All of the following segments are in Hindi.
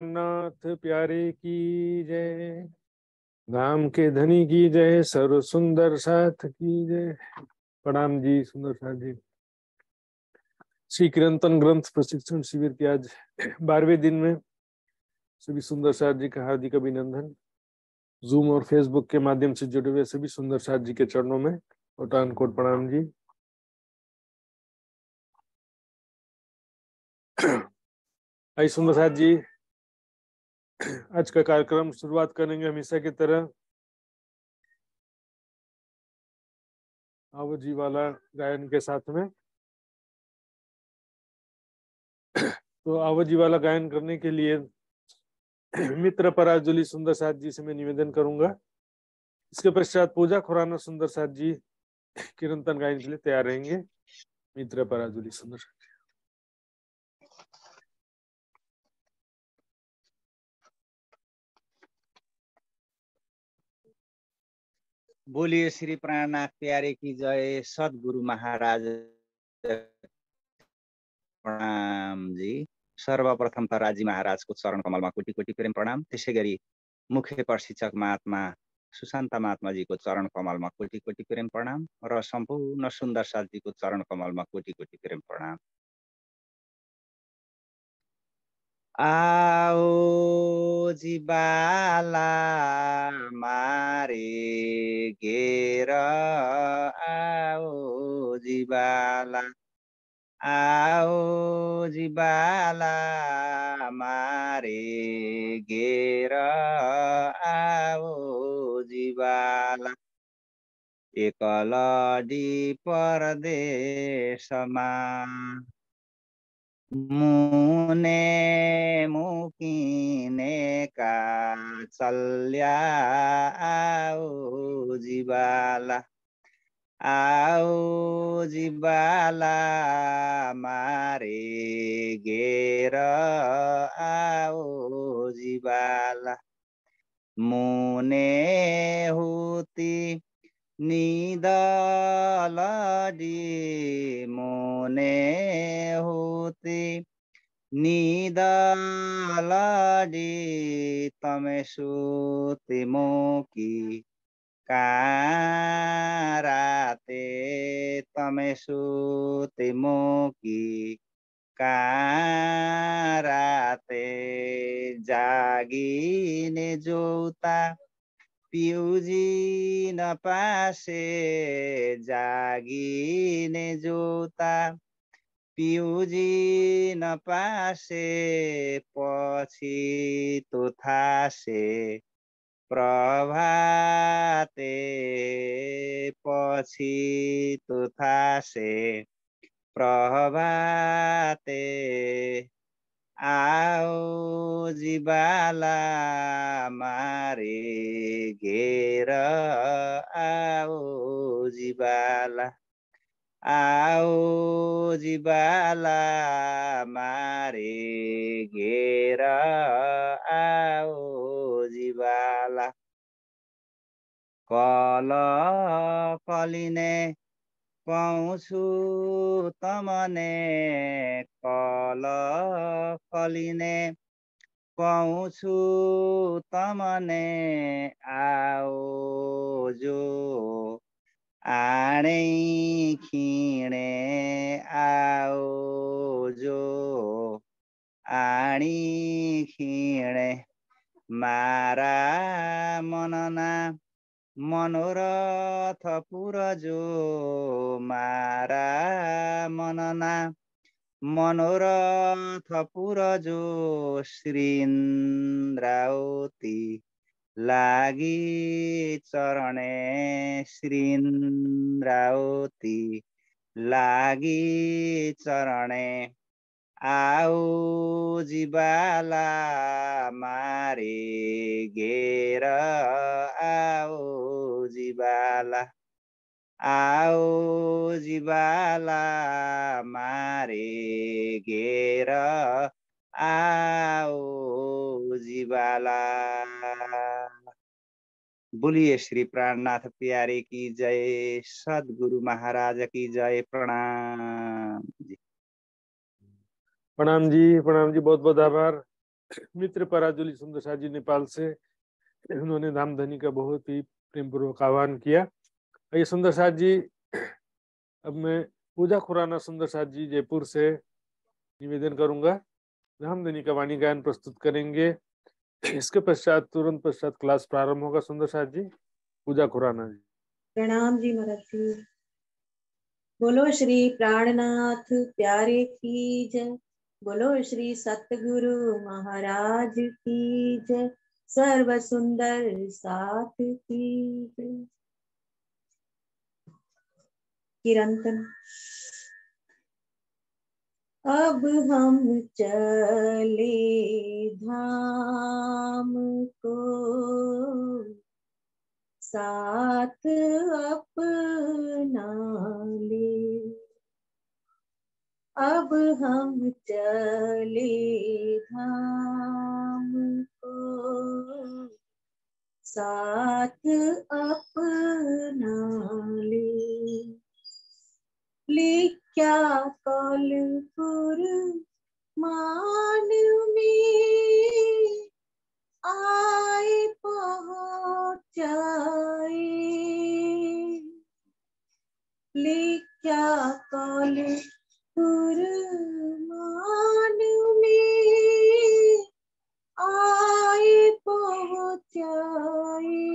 नाथ प्यारे की जय। गाम के धनी की जय। सर्व सुंदर साथ की जय। प्रणाम जी सुंदर साथ जी। श्री कीर्तन ग्रंथ प्रशिक्षण शिविर के आज 12वें दिन में सभी सुंदर साथ जी का हार्दिक अभिनंदन। जूम और फेसबुक के माध्यम से जुड़े हुए सभी सुंदर साथ जी के चरणों में कोटान कोट प्रणाम जी। आई सुंदर साथ जी, आज का कार्यक्रम शुरुआत करेंगे हमेशा की तरह आवजी वाला गायन के साथ में। तो आवजी वाला गायन करने के लिए मित्र पराजुली सुंदर साथ जी से मैं निवेदन करूंगा। इसके पश्चात पूजा खुराना सुंदर साथ जी कीर्तन गायन के लिए तैयार रहेंगे। मित्र पराजुली सुंदर साथ। बोलिए श्री प्राणनाथ प्यारे की जय। सद्गुरु महाराज प्रणाम जी। सर्वप्रथम त राजी महाराजको चरण कमलमा कोटी कोटी प्रेम प्रणाम। त्यसै गरी मुख्य प्रशिक्षक महात्मा सुशान्त महात्माजीको चरण कमलमा कोटी कोटी प्रेम प्रणाम र सम्पूर्ण सुन्दर साथजीको चरण कमलमा कोटी कोटी प्रेम प्रणाम। आओ जीवाला मारे घेर, आओ जीवाला, आओ जीवाला मारे घेर, आओ जीवाला। एकलडी परदेशमा मुने मुकिनेका चल्या, आओ जीवाला, आओ जीवाला मारे घेर, आओ जीवाला। मुने हुती निदलडी, मुने हुती निदलडी, तमेसुति मोकी काराते, तमेसुति मोकी काराते। जागिने जोता पिउजी नपासे, जागिने जोता पिउजी नपासे, पछि तो थासे प्रभाते, पछि तो थासे प्रभाते। आओ जीवाला मारे घेर, आओ जीवाला, आओ जीवाला मारे घेर, आओ जीवाला। कल कलिने पाउँछु तमने, कल कलिने पाउँछु तमने, आओ जो आणे खिणे, आओ जो आणी खिणे। मारा मनना मनोरथ पुरजो, मारा मनना मनोरथ पुरजो, श्रीन्द्रावती लागि चरणे, श्रीन्द्रावती लागि चरणे। आओ जीवाला मारे घेर, आओ जीवाला, आओ जीवाला मारे घेर, आओ जीवाला। बोलिए श्री प्राणनाथ प्यारे की जय। सद्गुरु महाराज की जय। प्रणाम जी। प्रणाम जी, बहुत बहुत आभार। मित्र पराजुली सुंदर शाह जी नेपाल से, उन्होंने धामधनी का बहुत ही प्रेम पूर्वक आह्वान किया। ये सुंदर शाह जी, अब मैं पूजा खुराना सुंदर शाह जी जयपुर से निवेदन करूंगा, धामधनी का वाणी गायन प्रस्तुत करेंगे। इसके पश्चात तुरंत पश्चात क्लास प्रारंभ होगा। सुंदर शाह जी, पूजा खुराना जी। प्रणाम जी महाराज जी। बोलो श्री प्राणनाथ प्यारे की जय, बोलो श्री सतगुरु महाराज की जय, सर्व सुंदर साथ की जय। कीर्तन। अब हम चले धाम को, साथ अपना ले। अब हम चले धाम को, साथ अपना ले क्या कौलपुर मान में आए पहुँचाए। ले क्या कौलपुर मान में आए पहुँचाए।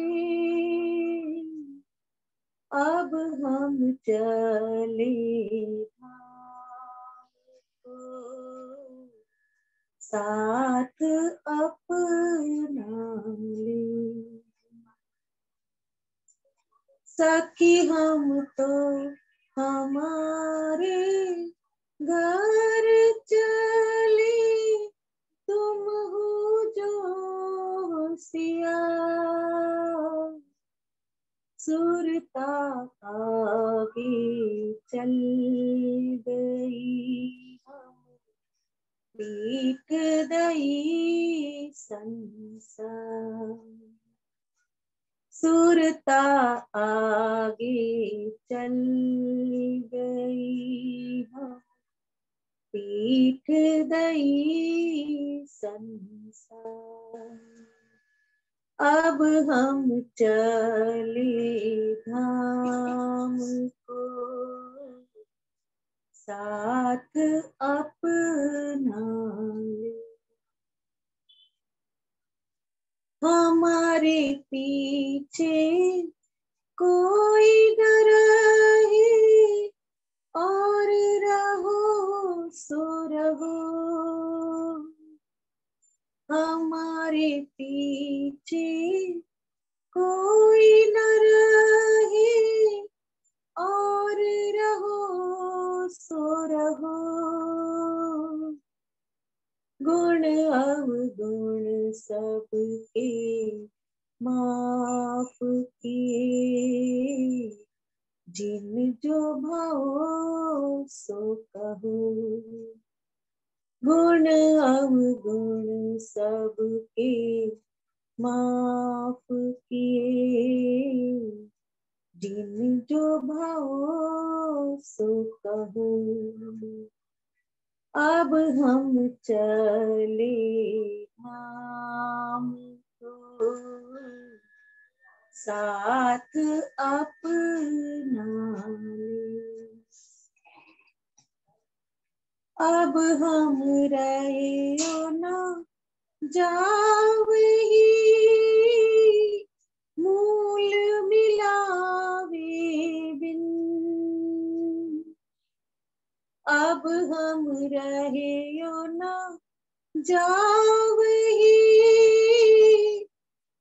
अब हम चले धाम को, साथ अपना ले। सखी हम तो हमारे घर चले, तुम हो जो होशियार। सुरता आगे चल गई, हम बीत गई संसार। सुरता आगे चल गई, हम बीत गई संसार। अब हम चले धाम को, साथ अपना ले। हमारे पीछे कोई न रहे, और रहो सो रहो। हमारे पीछे कोई न रहे, और रहो सो रहो। गुण अवगुण सबके माफ किए, जिन जो भाओ सो कहो। गुण अवगुण सबके माफ किए, जिन जो भाओ सो कहो। अब हम चले धाम को, साथ अपना ले। अब हम रहे न जावही, मूल मिलावे बिन। अब हम रहे न जावही,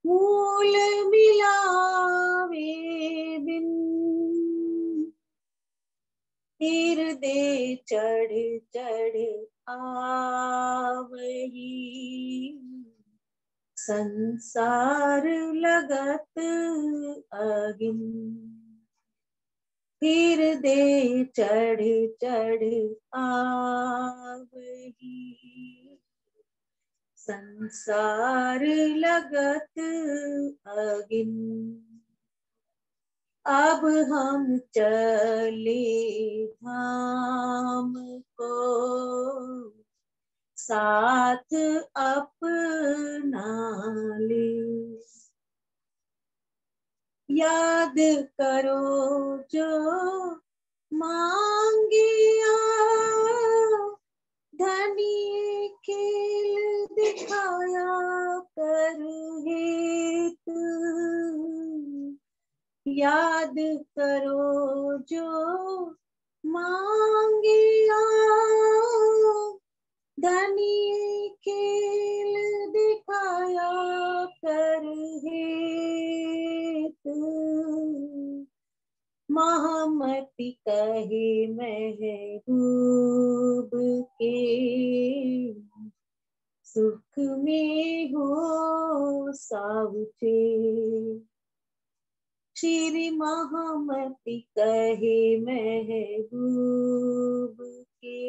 मूल मिलावे बिन। हृदय चढ़ चढ़ आवही, संसार लगत अगिन। हृदय चढ़ चढ़ आवही, संसार लगत अगिन। अब हम चले धाम को, साथ अपना ले। याद करो जो मांगिया, धनी खेल दिखाया कर हेत। याद करो जो मांगिया, धनी खेल दिखाया कर हेत। महामती कहे महबूब के, सुख में हो सावचे। श्री महामती कहे महबूब के,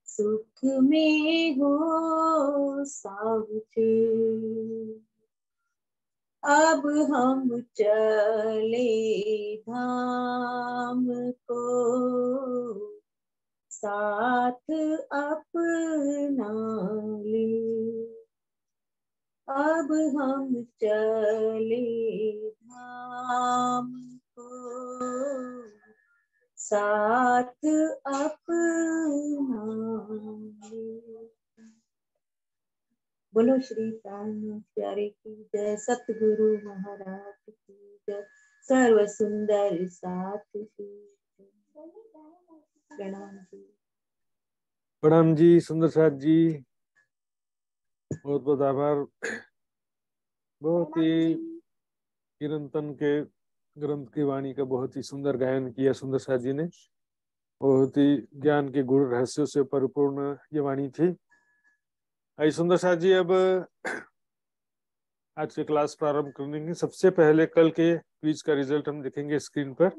सुख में हो सावचे। अब हम चले धाम को, साथ अपना ले। अब हम चले धाम को, साथ अपना ले। बोलो श्री प्राण प्यारे की जय, सतगुरु महाराज की जय, सर्व सुंदर साथ की जय। प्रणाम जी। प्रणाम जी सुंदर साथ जी, बहुत बहुत आभार। बहुत ही किरंतन के ग्रंथ की वाणी का बहुत ही सुंदर गायन किया सुंदर साथ जी ने। बहुत ही ज्ञान के गुण रहस्यों से परिपूर्ण ये वाणी थी। आई सुंदर साथ जी, अब आज के क्लास प्रारंभ करेंगे। सबसे पहले कल के क्विज का रिजल्ट हम देखेंगे स्क्रीन पर।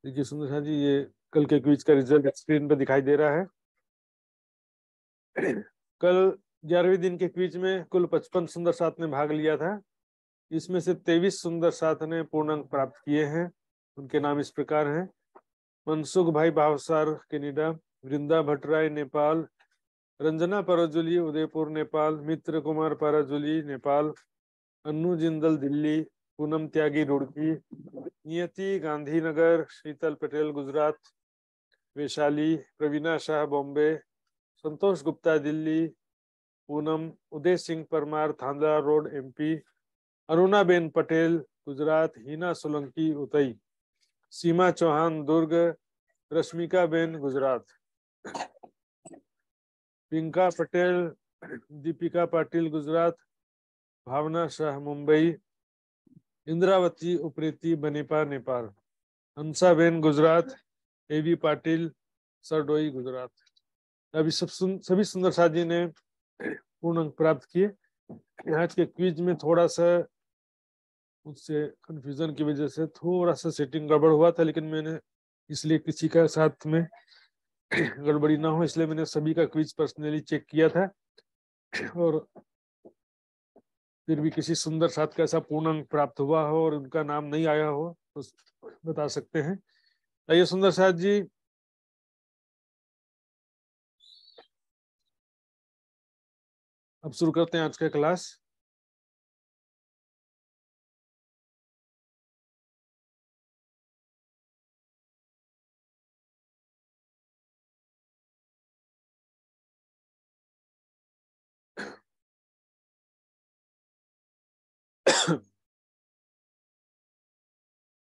देखिए सुंदर साथ जी, ये कल के क्विज का रिजल्ट स्क्रीन पर दिखाई दे रहा है। कल 11वें दिन के क्विज में कुल 55 सुंदर साथ ने भाग लिया था। इसमें से 23 सुंदर साथ ने पूर्णांक प्राप्त किए हैं। उनके नाम इस प्रकार हैं: मनसुख भाई भावसार कनाडा, वृंदा भट्टराय नेपाल, रंजना पराजुली उदयपुर नेपाल, मित्र कुमार पराजुली नेपाल, अन्नू जिंदल दिल्ली, पूनम त्यागी रुड़की, नियति गांधीनगर, शीतल पटेल गुजरात, वैशाली, प्रवीणा शाह बॉम्बे, संतोष गुप्ता दिल्ली, पूनम, उदय सिंह परमार थांदला रोड एमपी, अरुणाबेन पटेल गुजरात, हिना सोलंकी उतई, सीमा चौहान दुर्ग, रश्मिका बेन गुजरात, पिंका पटेल, दीपिका पाटिल गुजरात, भावना शाह मुंबई, इंद्रावती उप्रेती बनेपा नेपाल, हंसाबेन गुजरात, एबी पाटिल सरडोई गुजरात। अभी सभी सुंदर साथी ने पूर्ण अंक प्राप्त किए। आज के क्विज में थोड़ा सा उससे कंफ्यूजन की वजह से थोड़ा सा सेटिंग गड़बड़ हुआ था, लेकिन मैंने इसलिए किसी का साथ में गड़बड़ी ना हो इसलिए मैंने सभी का क्विज पर्सनली चेक किया था, और फिर भी किसी सुंदर साथ का ऐसा पूर्ण अंक प्राप्त हुआ हो और उनका नाम नहीं आया हो तो बता सकते हैं। आइए सुंदर साथ जी, अब शुरू करते हैं आज का क्लास।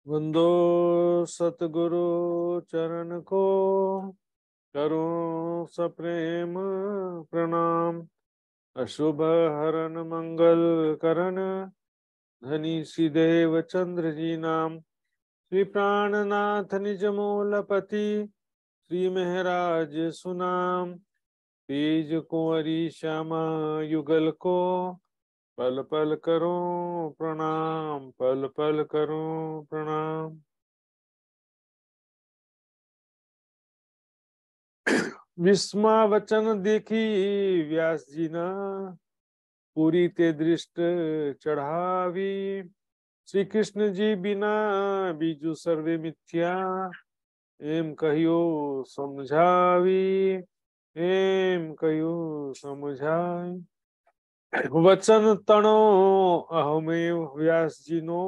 वंदो सतगुरु चरण को, करूं सप्रेम प्रणाम, अशुभ हरन मंगल करण, धनी सिदेव चंद्र जी नाम, श्री प्राणनाथ निज मूलपति, श्री महराज सुनाम, तेज कुंवरी श्यामा युगल को, पल पल करूं प्रणाम, पल पल करूं प्रणाम। विस्मा वचन देखी व्यास जी ना, पूरी ते दृष्ट चढ़ावी, श्री कृष्ण जी बिना बीजू सर्वे मिथ्या, एम कहियो समझावी, एम कहियो समझाई। वचन तणो अहमेव व्यास जी नो,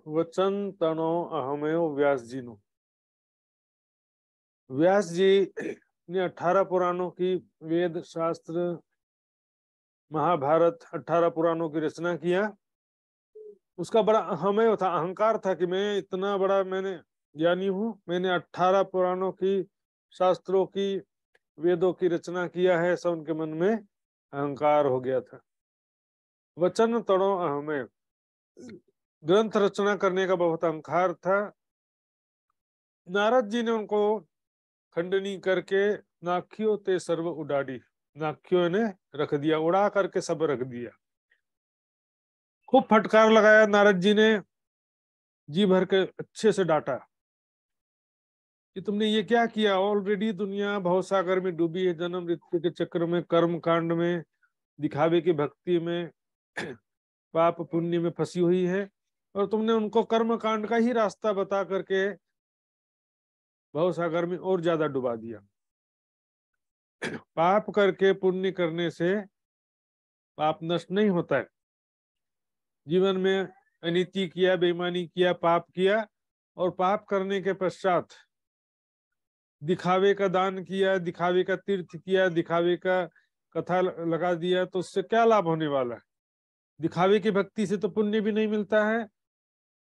वचन तणो अहमेव व्यास जी नो। व्यास जी ने 18 पुराणों की, वेद शास्त्र महाभारत 18 पुराणों की रचना किया। उसका बड़ा हमें था, अहंकार था कि मैं इतना बड़ा मैंने ज्ञानी हूँ, मैंने 18 पुराणों की, शास्त्रों की, वेदों की रचना किया है। सब उनके मन में अहंकार हो गया था। वचन तड़ो अहमें, ग्रंथ रचना करने का बहुत अहंकार था। नारद जी ने उनको खंडनी करके नाखियों ते सर्व उडाड़ी, नाखियों ने रख दिया, उड़ा करके सब रख दिया। खूब फटकार लगाया नारद जी ने, जी भर के अच्छे से डांटा कि तुमने ये क्या किया। ऑलरेडी दुनिया भवसागर में डूबी है, जन्म मृत्यु के चक्र में, कर्म कांड में, दिखावे की भक्ति में, पाप पुण्य में फंसी हुई है, और तुमने उनको कर्म कांड का ही रास्ता बता करके भवसागर में और ज्यादा डुबा दिया। पाप करके पुण्य करने से पाप नष्ट नहीं होता है। जीवन में अनीति किया, बेईमानी किया, पाप किया, और पाप करने के पश्चात दिखावे का दान किया, दिखावे का तीर्थ किया, दिखावे का कथा लगा दिया, तो उससे क्या लाभ होने वाला है। दिखावे की भक्ति से तो पुण्य भी नहीं मिलता है,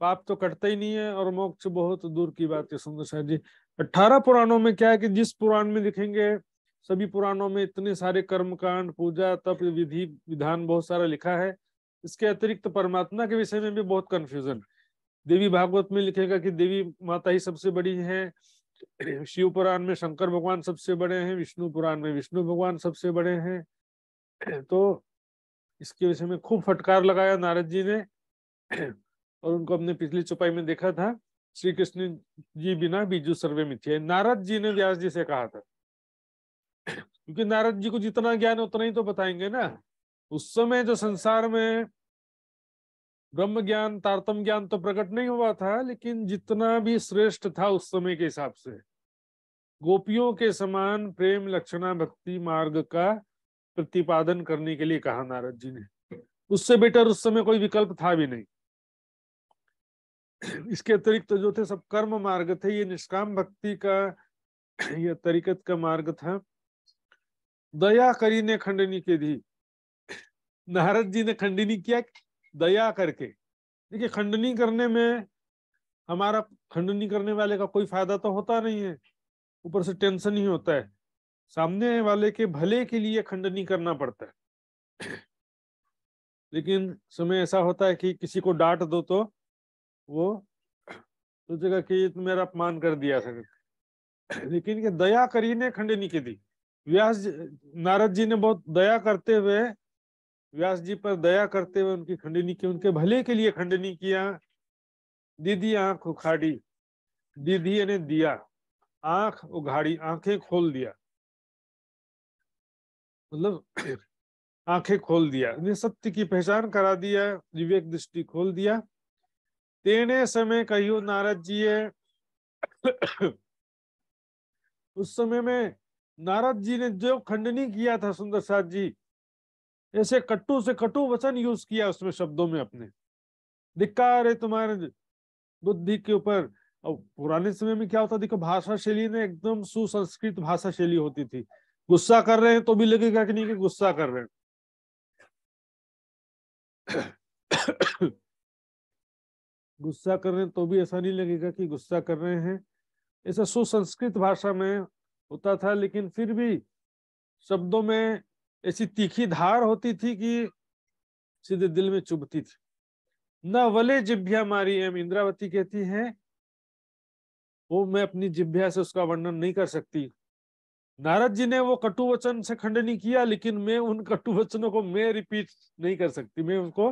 पाप तो कटता ही नहीं है, और मोक्ष बहुत दूर की बात है। सुंदर साहब जी 18 पुराणों में क्या है कि जिस पुराण में दिखेंगे, सभी पुराणों में इतने सारे कर्मकांड, पूजा, तप, विधि विधान बहुत सारा लिखा है। इसके अतिरिक्त परमात्मा के विषय में भी बहुत कंफ्यूजन। देवी भागवत में लिखेगा कि देवी माता ही सबसे बड़ी है, शिव पुराण में शंकर भगवान सबसे बड़े हैं, विष्णु पुराण में विष्णु भगवान सबसे बड़े हैं। तो इसके विषय में खूब फटकार लगाया नारद जी ने, और उनको हमने पिछली चौपाई में देखा था, श्री कृष्ण जी बिना बीजू सर्वे मिथ्या। नारद जी ने व्यास जी से कहा था, क्योंकि नारद जी को जितना ज्ञान है उतना ही तो बताएंगे ना। उस समय जो संसार में ब्रह्म ज्ञान, तारतम ज्ञान तो प्रकट नहीं हुआ था, लेकिन जितना भी श्रेष्ठ था उस समय के हिसाब से, गोपियों के समान प्रेम लक्षणा भक्ति मार्ग का प्रतिपादन करने के लिए कहा नारद जी ने। उससे बेटर उस समय कोई विकल्प था भी नहीं। इसके अतिरिक्त जो थे सब कर्म मार्ग थे, ये निष्काम भक्ति का, ये तरीकत का मार्ग था। दया करी ने खंडनी के दी, नारद जी ने खंडनी किया दया करके। देखिए, खंडनी करने में हमारा, खंडनी करने वाले का कोई फायदा तो होता नहीं है, ऊपर से टेंशन ही होता है। सामने वाले के भले के लिए खंडनी करना पड़ता है। लेकिन समय ऐसा होता है कि किसी को डांट दो तो वो सोचेगा कि ये तो मेरा अपमान कर दिया था। लेकिन ये दया करी ने खंडनी की दी। नारद जी ने बहुत दया करते हुए, व्यास जी पर दया करते हुए उनकी खंडनी की, उनके भले के लिए खंडनी किया। दीदी आंख उखाड़ी, दीदी ने दिया, आंख उघाड़ी, आंखें खोल दिया, मतलब आंखें खोल दिया, उन्हें सत्य की पहचान करा दिया, विवेक दृष्टि खोल दिया। तेने समय कहियो नारद जी उस समय में नारद जी ने जो खंडनी किया था सुंदर साथ जी, ऐसे कटु से कटु वचन यूज किया उसमें, शब्दों में अपने, धिक्कार है तुम्हारे बुद्धि के ऊपर। और पुराने समय में क्या होता, देखो भाषा शैली ने एकदम सुसंस्कृत भाषा शैली होती थी। गुस्सा कर रहे हैं तो भी लगेगा कि नहीं कि गुस्सा कर रहे हैं। गुस्सा कर रहे हैं तो भी ऐसा नहीं लगेगा कि गुस्सा कर रहे हैं। ऐसा सुसंस्कृत भाषा में होता था, लेकिन फिर भी शब्दों में ऐसी तीखी धार होती थी कि सीधे दिल में चुभती थी। न वले जिभ्या मारी, एम इंद्रावती कहती है, वो मैं अपनी जिभ्या से उसका वर्णन नहीं कर सकती। नारद जी ने वो कटु वचन से खंडनी किया, लेकिन मैं उन कटु वचनों को मैं रिपीट नहीं कर सकती, मैं उनको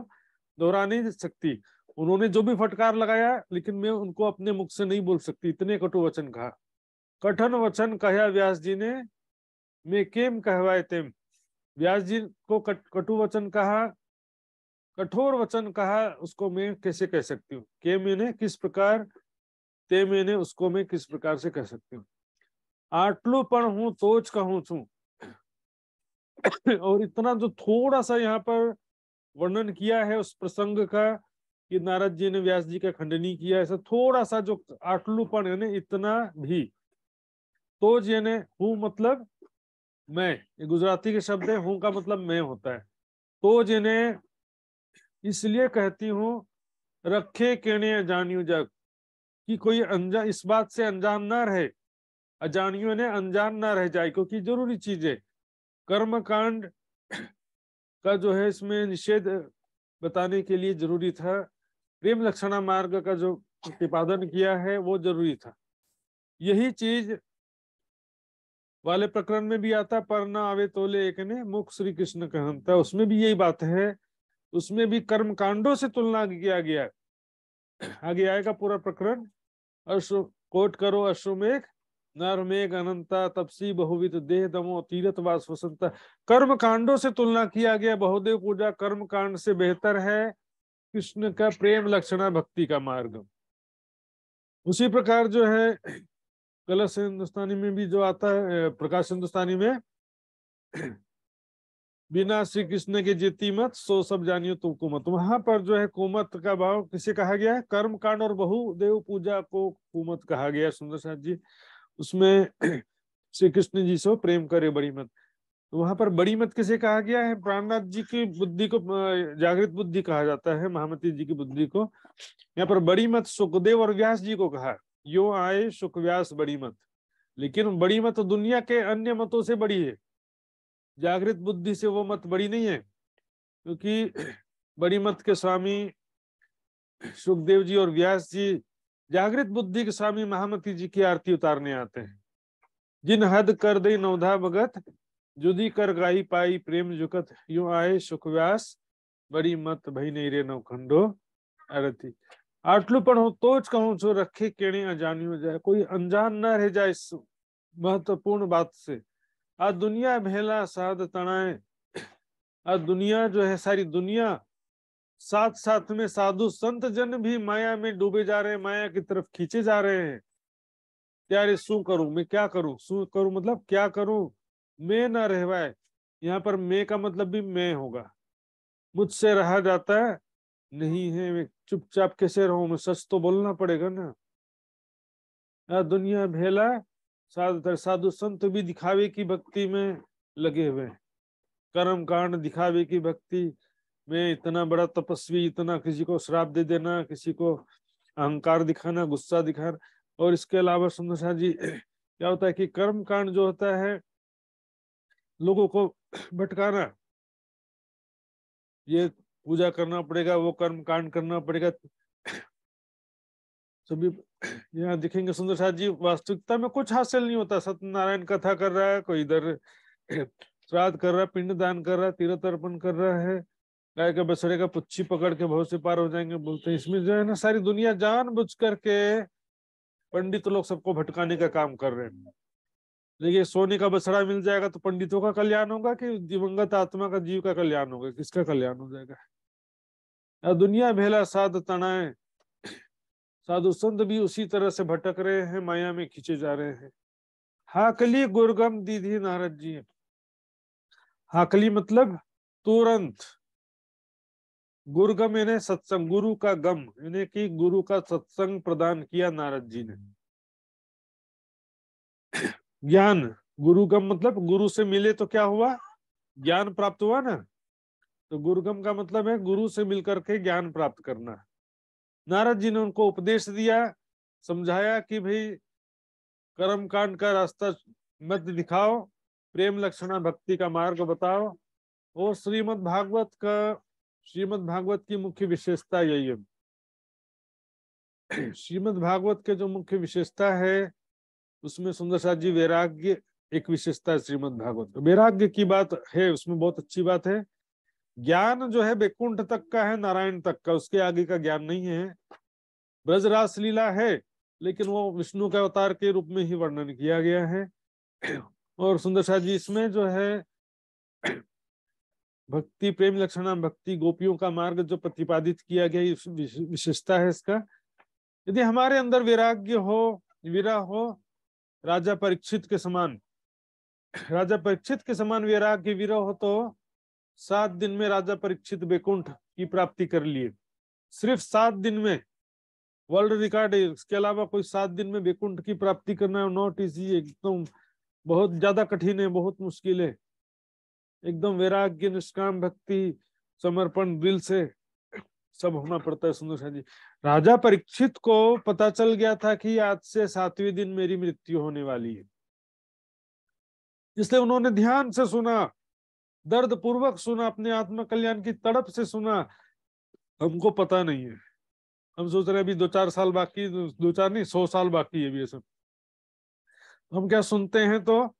दोहरा नहीं सकती। उन्होंने जो भी फटकार लगाया, लेकिन मैं उनको अपने मुख से नहीं बोल सकती, इतने कटु वचन कहा। कठिन वचन कहा व्यास जी ने, मैं केम कहवाए तेम। व्यास जी को कटु वचन कहा, कठोर वचन कहा, उसको मैं कैसे कह सकती हूँ? के मैंने किस प्रकार, ते मैंने उसको मैं किस प्रकार से कह सकती हूँ? आटलू पण हूं तोच कहूं छू। और इतना जो थोड़ा सा यहाँ पर वर्णन किया है उस प्रसंग का, कि नारद जी ने व्यास जी का खंडनी किया, ऐसा थोड़ा सा जो आटलूपन है ना, इतना भी। तोज यानी हूं मतलब मैं, ये गुजराती के शब्द है, हूं का मतलब मैं होता है। तोज यानी इसलिए कहती हूँ, रखे केने अजानियो जग, कि कोई अनजान, इस बात से अनजान ना रहे, अजानियों ने अनजान ना रह जाए, क्योंकि जरूरी चीज है। कर्म कांड का जो है इसमें निषेध बताने के लिए जरूरी था, प्रेम लक्षणा मार्ग का जो प्रतिपादन किया है वो जरूरी था। यही चीज वाले प्रकरण में भी आता, पर ना आवे तोले एक ने मुख श्री कृष्ण कहता, उसमें भी यही बात है। उसमें भी कर्म कांडों से तुलना किया गया है। आगे आएगा पूरा प्रकरण, अश्व कोट करो अश्वमेघ नरमेघ अनंता तपसी बहुविध देह दमो तीरथ वास वसंता। कर्म कांडों से तुलना किया गया, बहुदेव पूजा कर्म कांड से बेहतर है कृष्ण का प्रेम लक्षणा भक्ति का मार्ग। उसी प्रकार जो है कलश हिंदुस्तानी में भी जो आता है, प्रकाश हिंदुस्तानी में, बिना श्री कृष्ण के जीती मत सो सब जानियो तुम कुमत। वहां पर जो है कुमत का भाव किसे कहा गया है? कर्म कांड और बहुदेव पूजा को कुमत कहा गया है। सुंदर साथ जी उसमें श्री कृष्ण जी से प्रेम करे बड़ी मत, तो वहां पर बड़ी मत किसे कहा गया है? प्राणनाथ जी की बुद्धि को जागृत बुद्धि कहा जाता है, महामती जी की बुद्धि को। यहाँ पर बड़ी मत सुखदेव और व्यास जी को कहा, यो आए सुख व्यास बड़ी मत। लेकिन बड़ी मत दुनिया के अन्य मतों से बड़ी है, जागृत बुद्धि से वो मत बड़ी नहीं है, क्योंकि बड़ी मत के स्वामी सुखदेव जी और व्यास जी जागृत बुद्धि के स्वामी महामती जी की आरती उतारने आते हैं। जिन हद कर दे नवधा भगत जुदी कर गाई पाई प्रेम जुकत, यूं आए सुख व्यास बड़ी मत भई नहीं रे नवखंडो आरती। आटलू पण हो तो ज कहूं छो रखे केणे अजानियो जाए, कोई अनजान न रह जाए इस महत्वपूर्ण बात से। आज दुनिया भेला साध तनाए, आज दुनिया जो है सारी दुनिया, साथ साथ में साधु संत जन भी माया में डूबे जा रहे हैं, माया की तरफ खींचे जा रहे हैं। त्यारे शू करूं, मैं क्या करूं, शू करूं मतलब क्या करूं, मैं ना रहवाए। यहाँ पर मैं का मतलब भी मैं होगा, मुझसे रहा जाता है नहीं है, मैं चुपचाप कैसे रहूं, मैं सच तो बोलना पड़ेगा ना। दुनिया भेला साधु संत भी दिखावे की भक्ति में लगे हुए हैं, कर्म कांड दिखावे की भक्ति में, इतना बड़ा तपस्वी, इतना किसी को श्राप दे देना, किसी को अहंकार दिखाना, गुस्सा दिखाना। और इसके अलावा सुंदर शाह जी क्या होता है कि कर्म कांड जो होता है लोगों को भटकाना, ये पूजा करना पड़ेगा, वो कर्म कांड करना पड़ेगा। सभी यहाँ दिखेंगे सुंदर साथ जी, वास्तविकता में कुछ हासिल नहीं होता। सत्यनारायण कथा कर रहा है, कोई इधर श्राद्ध कर रहा है, पिंड दान कर रहा है, तीर्थ अर्पण कर रहा है, गाय का बछड़े का पुच्छी पकड़ के बहुत से पार हो जाएंगे बोलते हैं। इसमें जो है ना सारी दुनिया जानबूझ करके पंडित लोग सबको भटकाने का काम कर रहे हैं। देखिए सोने का बछड़ा मिल जाएगा तो पंडितों का कल्याण होगा कि दिवंगत आत्मा का, जीव का कल्याण होगा? किसका कल्याण हो जाएगा? दुनिया भेला साध तनाए, साधु संत भी उसी तरह से भटक रहे हैं, माया में खींचे जा रहे हैं। हाकली गुरगम दीदी नारद जी, हाकली मतलब तुरंत, गुरुगम यानी सत्संग, गुरु का गम यानी कि गुरु का सत्संग प्रदान किया नारद जी ने। ज्ञान, गुरुगम मतलब गुरु से मिले तो क्या हुआ? ज्ञान प्राप्त हुआ ना। तो गुरुगम का मतलब है गुरु से मिलकर के ज्ञान प्राप्त करना। नारद जी ने उनको उपदेश दिया, समझाया कि भाई कर्म कांड का रास्ता मत दिखाओ, प्रेम लक्षणा भक्ति का मार्ग बताओ। और श्रीमद् भागवत की मुख्य विशेषता यही है। श्रीमद् भागवत के जो मुख्य विशेषता है उसमें सुंदर साथ जी वैराग्य एक विशेषता है। श्रीमद् भागवत वैराग्य की बात है, उसमें बहुत अच्छी बात है। ज्ञान जो है बैकुंठ तक का है, नारायण तक का, उसके आगे का ज्ञान नहीं है। ब्रजरास लीला है, लेकिन वो विष्णु के अवतार के रूप में ही वर्णन किया गया है। और सुंदर शाह जी इसमें जो है भक्ति प्रेम लक्षणा भक्ति गोपियों का मार्ग जो प्रतिपादित किया गया, विशेषता है इसका। यदि हमारे अंदर वैराग्य हो, विरह हो, राजा परीक्षित के समान, राजा परीक्षित के समान वैराग्य विरह हो, तो 7 दिन में राजा परीक्षित बैकुंठ की प्राप्ति कर लिए। सिर्फ 7 दिन में, वर्ल्ड रिकॉर्ड है। इसके अलावा कोई 7 दिन में बैकुंठ की प्राप्ति करना नॉट इजी, एकदम बहुत ज्यादा कठिन है, बहुत मुश्किल है। एकदम वैराग्य, निष्काम भक्ति, समर्पण दिल से सब होना पड़ता है। सुंदर शाह जी, राजा परीक्षित को पता चल गया था कि आज से 7वें दिन मेरी मृत्यु होने वाली है, इसलिए उन्होंने ध्यान से सुना, दर्द पूर्वक सुना, अपने आत्म कल्याण की तड़प से सुना। हमको पता नहीं है, हम सोच रहे हैं अभी 2-4 साल बाकी, 2-4 नहीं 100 साल बाकी है अभी। ये सब हम क्या सुनते हैं तो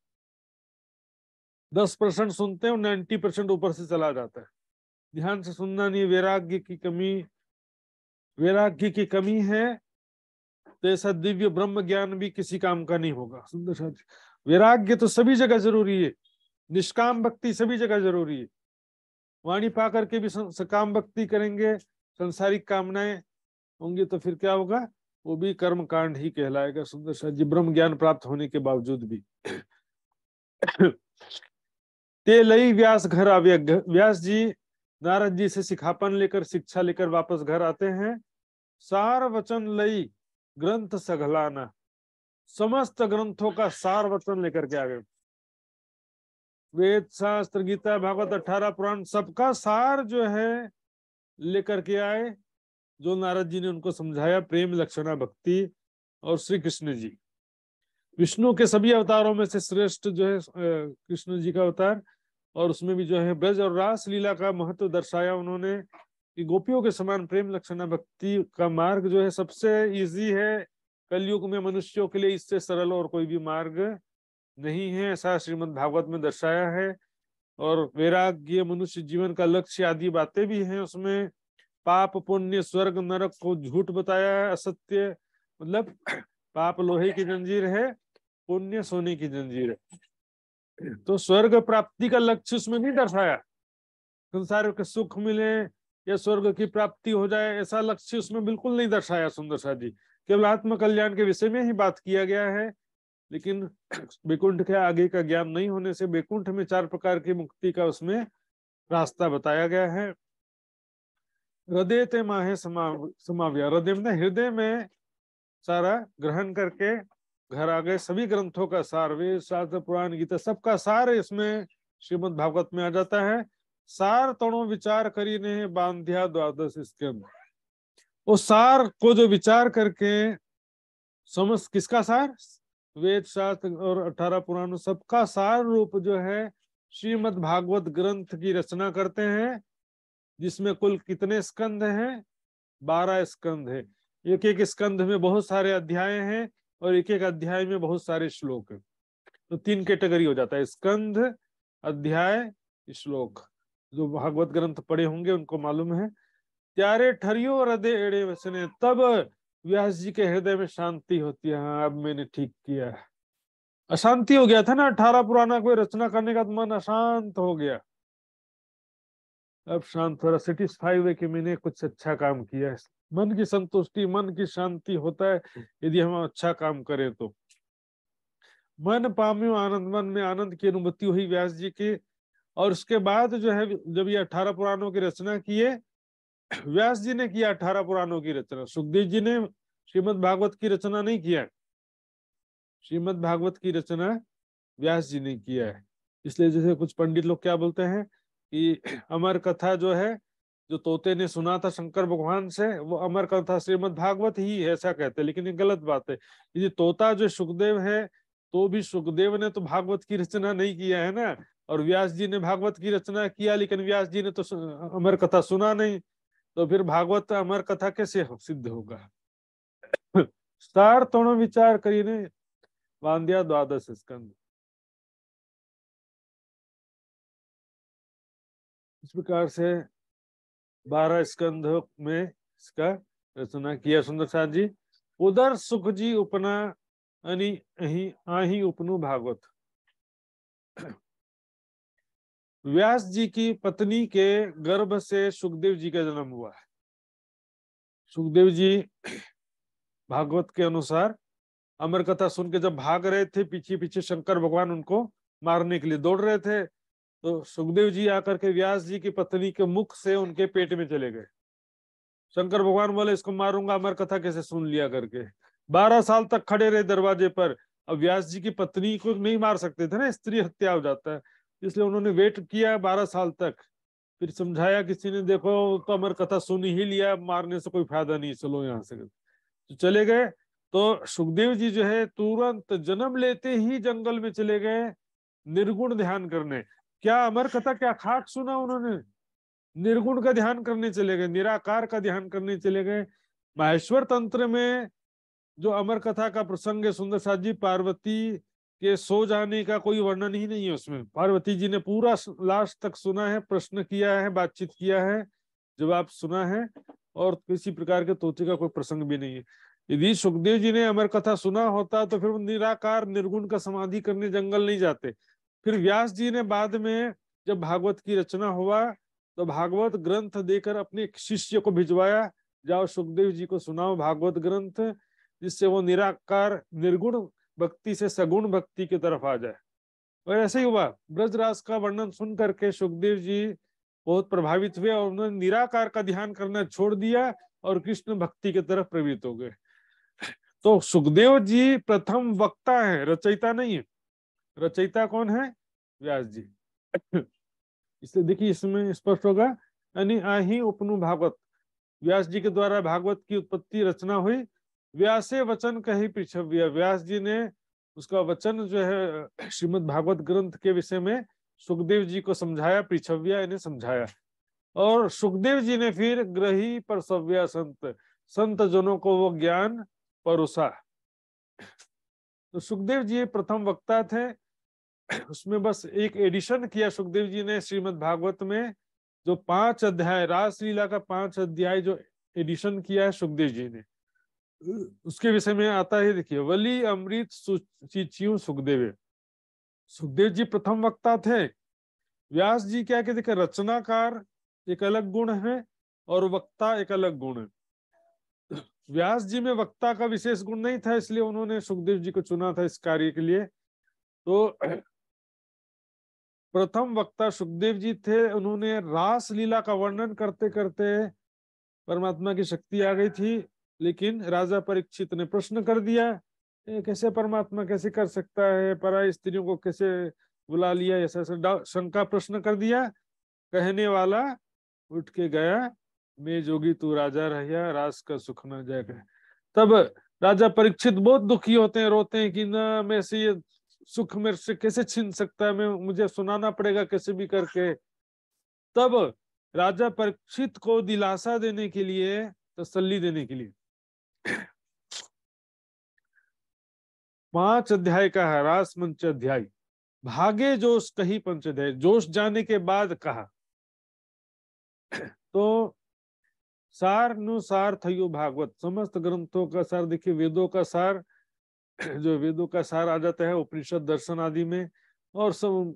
10% सुनते हैं और 90% ऊपर से चला जाता है। ध्यान से सुनना नहीं, वैराग्य की कमी है तो ऐसा दिव्य ब्रह्म ज्ञान भी किसी काम का नहीं होगा। सुंदर शाह जी, वैराग्य तो सभी जगह जरूरी है, निष्काम भक्ति सभी जगह जरूरी है। वाणी पा करके भी सकाम भक्ति करेंगे, संसारिक कामनाएं होंगी तो फिर क्या होगा, वो भी कर्म कांड ही कहलाएगा। सुंदर शाह जी, ब्रह्म ज्ञान प्राप्त होने के बावजूद भी। ते लई व्यास घर आवे, व्यास जी नारद जी से सिखापन लेकर, शिक्षा लेकर वापस घर आते हैं। सार वचन लई ग्रंथ सघलाना, समस्त ग्रंथों का सार वचन लेकर के आ गए। वेद शास्त्र गीता भागवत 18 पुराण सबका सार जो है लेकर के आए, जो नारद जी ने उनको समझाया। प्रेम लक्षणा भक्ति और श्री कृष्ण जी, विष्णु के सभी अवतारों में से श्रेष्ठ जो है कृष्ण जी का अवतार, और उसमें भी जो है ब्रज और रास लीला का महत्व दर्शाया उन्होंने कि गोपियों के समान प्रेम लक्षणा भक्ति का मार्ग जो है सबसे इजी है कलयुग में मनुष्यों के लिए, इससे सरल और कोई भी मार्ग नहीं है, ऐसा श्रीमद् भागवत में दर्शाया है। और वैराग्य, मनुष्य जीवन का लक्ष्य आदि बातें भी हैं उसमें। पाप पुण्य स्वर्ग नरक को झूठ बताया है, असत्य, मतलब पाप लोहे की जंजीर है, पुण्य सोने की जंजीर है। तो स्वर्ग प्राप्ति का लक्ष्य उसमें नहीं दर्शाया, संसार के सुख मिले या स्वर्ग की प्राप्ति हो जाए, ऐसा लक्ष्य उसमें बिल्कुल नहीं दर्शाया सुंदर शाह जी। केवल आत्म कल्याण के विषय में ही बात किया गया है। लेकिन बैकुंठ के आगे का ज्ञान नहीं होने से बैकुंठ में 4 प्रकार की मुक्ति का उसमें रास्ता बताया गया है। हृदय ते माहे समाव्या, हृदय में हृदय में सारा ग्रहण करके घर आ गए। सभी ग्रंथों का सार, वेद शास्त्र पुराण गीता सबका सार इसमें श्रीमद् भागवत में आ जाता है। सार तणो विचार करी ने बांध्या 12 स्कंद, वो सार को जो विचार करके समझ, किसका सार, वेद शास्त्र और 18 पुराणों सबका सार रूप जो है श्रीमद् भागवत ग्रंथ की रचना करते हैं, जिसमें कुल कितने स्कंद हैं, 12 स्कंद है। एक एक स्कंद में बहुत सारे अध्याय हैं और एक एक अध्याय में बहुत सारे श्लोक हैं। तो 3 कैटेगरी हो जाता है, स्कंद, अध्याय, श्लोक। जो भागवत ग्रंथ पढ़े होंगे उनको मालूम है। त्यारे ठरियो हृदय एड़े वसने, तब व्यास जी के हृदय में शांति होती है। हाँ, अब मैंने ठीक किया है। अशांति हो गया था ना 18 पुराना कोई रचना करने का, तो मन अशांत हो गया। अब शांत, थोड़ा सेटिस्फाई हुए कि मैंने कुछ अच्छा काम किया है। मन की संतुष्टि, मन की शांति होता है यदि हम अच्छा काम करें तो। मन पाम्यो आनंद, मन में आनंद की अनुभूति हुई व्यास जी की। और उसके बाद जो है जब ये 18 पुराणों की रचना किए, व्यास जी ने किया 18 पुराणों की रचना, सुखदेव जी ने श्रीमद् भागवत की रचना नहीं किया। श्रीमद् भागवत की रचना व्यास जी ने किया है। इसलिए जैसे कुछ पंडित लोग क्या बोलते हैं कि अमर कथा जो है, जो तोते ने सुना था शंकर भगवान से, वो अमर कथा श्रीमद् भागवत ही है, ऐसा कहते हैं। लेकिन ये गलत बात है। ये तोता जो सुखदेव है, तो भी सुखदेव ने तो भागवत की रचना नहीं किया है ना, और व्यास जी ने भागवत की रचना किया, लेकिन व्यास जी ने तो अमर कथा सुना नहीं, तो फिर भागवत अमर कथा कैसे सिद्ध होगा। सार तोड़ो विचार करिए बांध्या 12 स्कंद। इस प्रकार से 12 स्कंध में इसका रचना किया सुंदर साथ जी। उधर सुख जी उपना अनि अही आही उपनु भागवत। व्यास जी की पत्नी के गर्भ से सुखदेव जी का जन्म हुआ है। सुखदेव जी भागवत के अनुसार अमर कथा सुन के जब भाग रहे थे, पीछे पीछे शंकर भगवान उनको मारने के लिए दौड़ रहे थे, तो सुखदेव जी आकर के व्यास जी की पत्नी के मुख से उनके पेट में चले गए। शंकर भगवान बोले इसको मारूंगा, अमर कथा कैसे सुन लिया करके। 12 साल तक खड़े रहे दरवाजे पर। अब व्यास जी की पत्नी को नहीं मार सकते थे ना, स्त्री हत्या हो जाता है, इसलिए उन्होंने वेट किया 12 साल तक। फिर समझाया किसी ने, देखो तो अमर कथा सुन ही लिया, मारने से कोई फायदा नहीं, चलो यहाँ से। तो चले गए। तो सुखदेव जी जो है तुरंत जन्म लेते ही जंगल में चले गए निर्गुण ध्यान करने। क्या अमर कथा, क्या खाक सुना उन्होंने, निर्गुण का ध्यान करने चले गए, निराकार का ध्यान करने चले गए। माहेश्वर तंत्र में जो अमर कथा का प्रसंग है सुंदर साथ जी, पार्वती के सो जाने का कोई वर्णन ही नहीं है उसमें। पार्वती जी ने पूरा लास्ट तक सुना है, प्रश्न किया है, बातचीत किया है, जवाब सुना है, और किसी प्रकार के तोते का कोई प्रसंग भी नहीं है। यदि सुखदेव जी ने अमर कथा सुना होता तो फिर वो निराकार निर्गुण का समाधि करने जंगल नहीं जाते। फिर व्यास जी ने बाद में जब भागवत की रचना हुआ तो भागवत ग्रंथ देकर अपने शिष्य को भिजवाया, जाओ सुखदेव जी को सुनाओ भागवत ग्रंथ, जिससे वो निराकार निर्गुण भक्ति से सगुण भक्ति की तरफ आ जाए। और ऐसे ही हुआ। ब्रजराज का वर्णन सुन करके सुखदेव जी बहुत प्रभावित हुए और उन्होंने निराकार का ध्यान करना छोड़ दिया और कृष्ण भक्ति की तरफ प्रवृत्त हो गए। तो सुखदेव जी प्रथम वक्ता है, रचयिता नहीं है। रचयिता कौन है? व्यास जी। इसलिए देखिए इसमें स्पष्ट होगा, यानी आही उपनु भागवत, व्यास जी के द्वारा भागवत की उत्पत्ति रचना हुई। व्यासे वचन कही पृछव्य, व्यास जी ने उसका वचन जो है श्रीमद् भागवत ग्रंथ के विषय में सुखदेव जी को समझाया, पृछव्य इन्हें समझाया। और सुखदेव जी ने फिर ग्रही परसव्या संत, संत जनों को वो ज्ञान परोसा। तो सुखदेव जी प्रथम वक्ता थे। उसमें बस एक एडिशन किया सुखदेव जी ने श्रीमद् भागवत में, जो 5 अध्याय रासलीला का 5 अध्याय जो एडिशन किया है सुखदेव जी ने, उसके विषय में आता है। देखिए, वली अमृत सुचिचियों सुखदेव। सुखदेव जी प्रथम वक्ता थे। व्यास जी क्या कहते, देखिए रचनाकार एक अलग गुण है और वक्ता एक अलग गुण है। व्यास जी में वक्ता का विशेष गुण नहीं था, इसलिए उन्होंने सुखदेव जी को चुना था इस कार्य के लिए। तो प्रथम वक्ता सुखदेव जी थे। उन्होंने रास लीला का वर्णन करते करते परमात्मा की शक्ति आ गई थी, लेकिन राजा परीक्षित ने प्रश्न कर दिया, कैसे परमात्मा कैसे कर सकता है, पराई स्त्रियों को कैसे बुला लिया, ऐसा शंका प्रश्न कर दिया। कहने वाला उठ के गया, मैं जोगी तू राजा रहिया, रास का सुख न जाएगा। तब राजा परीक्षित बहुत दुखी होते हैं, रोते हैं कि ना, मैं से ये सुख मेरे से कैसे छीन सकता है, मैं मुझे सुनाना पड़ेगा कैसे भी करके। तब राजा परीक्षित को दिलासा देने के लिए, तसल्ली देने के लिए 5 अध्याय का है रास मंच अध्याय। भागे जोश कही पंचध्याय, जोश जाने के बाद कहा। तो सार नुसार थयो भागवत, समस्त ग्रंथों का सार। देखिए वेदों का सार, जो वेदों का सार आ जाता है उपनिषद दर्शन आदि में, और सब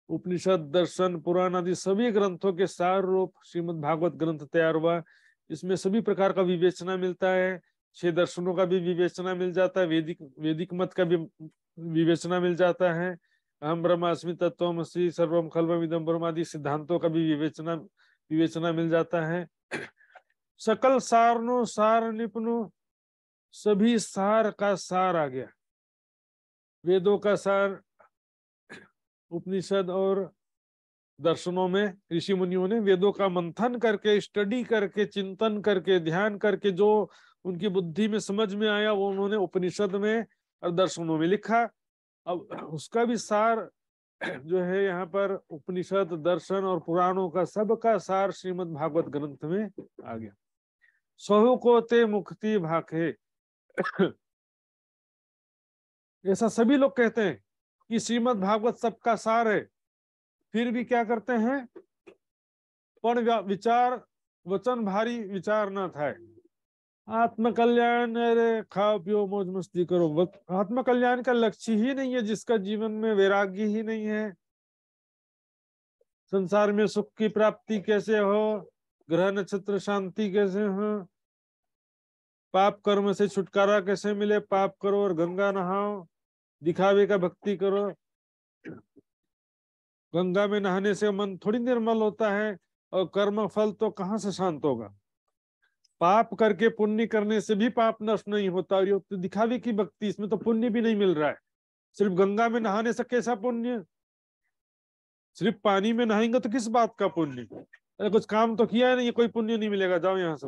उपनिषद दर्शन पुराण आदि सभी ग्रंथों के सार रूप श्रीमद् भागवत ग्रंथ तैयार हुआ। इसमें सभी प्रकार का विवेचना मिलता है, 6 दर्शनों का भी विवेचना मिल जाता है, वैदिक मत का भी विवेचना मिल जाता है, अहम ब्रह्मास्मि तत्त्वमसि सर्वम खल्वम इदं ब्रह्म आदि सिद्धांतों का भी विवेचना मिल जाता है। सकल सारनो सार निपुनो, सभी सार का सार आ गया। वेदों का सार उपनिषद और दर्शनों में ऋषि मुनियों ने वेदों का मंथन करके, स्टडी करके, चिंतन करके, ध्यान करके जो उनकी बुद्धि में समझ में आया वो उन्होंने उपनिषद में और दर्शनों में लिखा। अब उसका भी सार जो है यहाँ पर उपनिषद दर्शन और पुराणों का सबका सार श्रीमद् भागवत ग्रंथ में आ गया। सहु को ते मुक्ति भाखे, ऐसा सभी लोग कहते हैं कि श्रीमद् भागवत सबका सार है, फिर भी क्या करते हैं, પણ વિચાર વચન ભારી વિચાર ના થાય। आत्मकल्याण, अरे खाओ पियो मौज मस्ती करो, आत्मकल्याण का लक्ष्य ही नहीं है जिसका जीवन में वैराग्य ही नहीं है। संसार में सुख की प्राप्ति कैसे हो, ग्रह नक्षत्र शांति कैसे हो, पाप कर्म से छुटकारा कैसे मिले, पाप करो और गंगा नहाओ, दिखावे का भक्ति करो। गंगा में नहाने से मन थोड़ी निर्मल होता है, और कर्म फल तो कहां से शांत होगा। पाप करके पुण्य करने से भी पाप नष्ट नहीं होता, और ये तो दिखावे की भक्ति, इसमें तो पुण्य भी नहीं मिल रहा है। सिर्फ गंगा में नहाने से कैसा पुण्य, सिर्फ पानी में नहाएंगे तो किस बात का पुण्य। अरे कुछ काम तो किया है नहीं, कोई पुण्य नहीं मिलेगा, जाओ यहां से।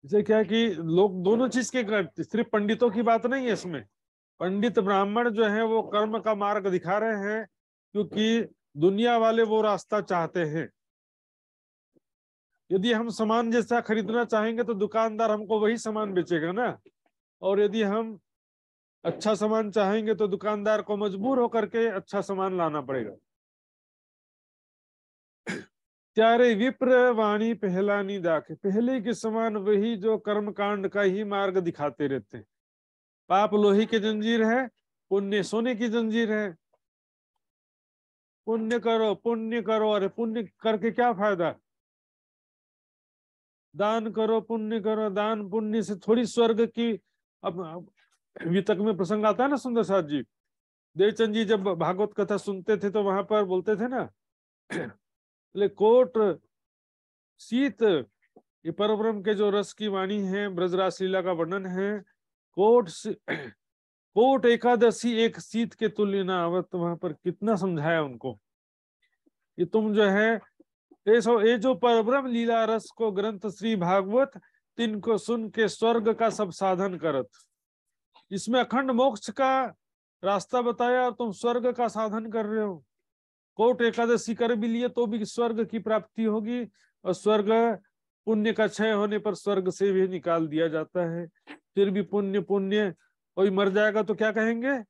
इसे क्या है कि लोग दोनों चीज के करते, सिर्फ पंडितों की बात नहीं है इसमें। पंडित ब्राह्मण जो है वो कर्म का मार्ग दिखा रहे हैं, क्योंकि दुनिया वाले वो रास्ता चाहते हैं। यदि हम सामान जैसा खरीदना चाहेंगे तो दुकानदार हमको वही सामान बेचेगा ना, और यदि हम अच्छा सामान चाहेंगे तो दुकानदार को मजबूर होकर के अच्छा सामान लाना पड़ेगा। त्यारे विप्र वाणी पहलानी दाखे, पहले के समान वही जो कर्म कांड का ही मार्ग दिखाते रहते हैं। पाप लोहे की जंजीर है, पुण्य सोने की जंजीर है। पुण्य करो पुण्य करो, अरे पुण्य करके क्या फायदा। दान करो पुण्य करो, दान पुण्य से थोड़ी स्वर्ग की। अब वितक में प्रसंग आता है ना सुंदर साथ जी, देवचंद जी जब भागवत कथा सुनते थे तो वहां पर बोलते थे ना, कोट शीत, ये परब्रह्म के जो रस की वाणी है, ब्रजरास लीला का वर्णन है, कोट एकादशी एक शीत के तुल्य ना आवत। तो वहां पर कितना समझाया उनको, ये तुम जो है ये जो परब्रह्म लीला रस को ग्रंथ श्री भागवत, तिनको सुन के स्वर्ग का सब साधन करत। इसमें अखंड मोक्ष का रास्ता बताया और तुम स्वर्ग का साधन कर रहे हो। कोट एकादशी कर भी लिए तो भी स्वर्ग की प्राप्ति होगी, और स्वर्ग पुण्य का क्षय होने पर स्वर्ग से भी निकाल दिया जाता है। फिर भी पुण्य पुण्य, कोई मर जाएगा तो क्या कहेंगे,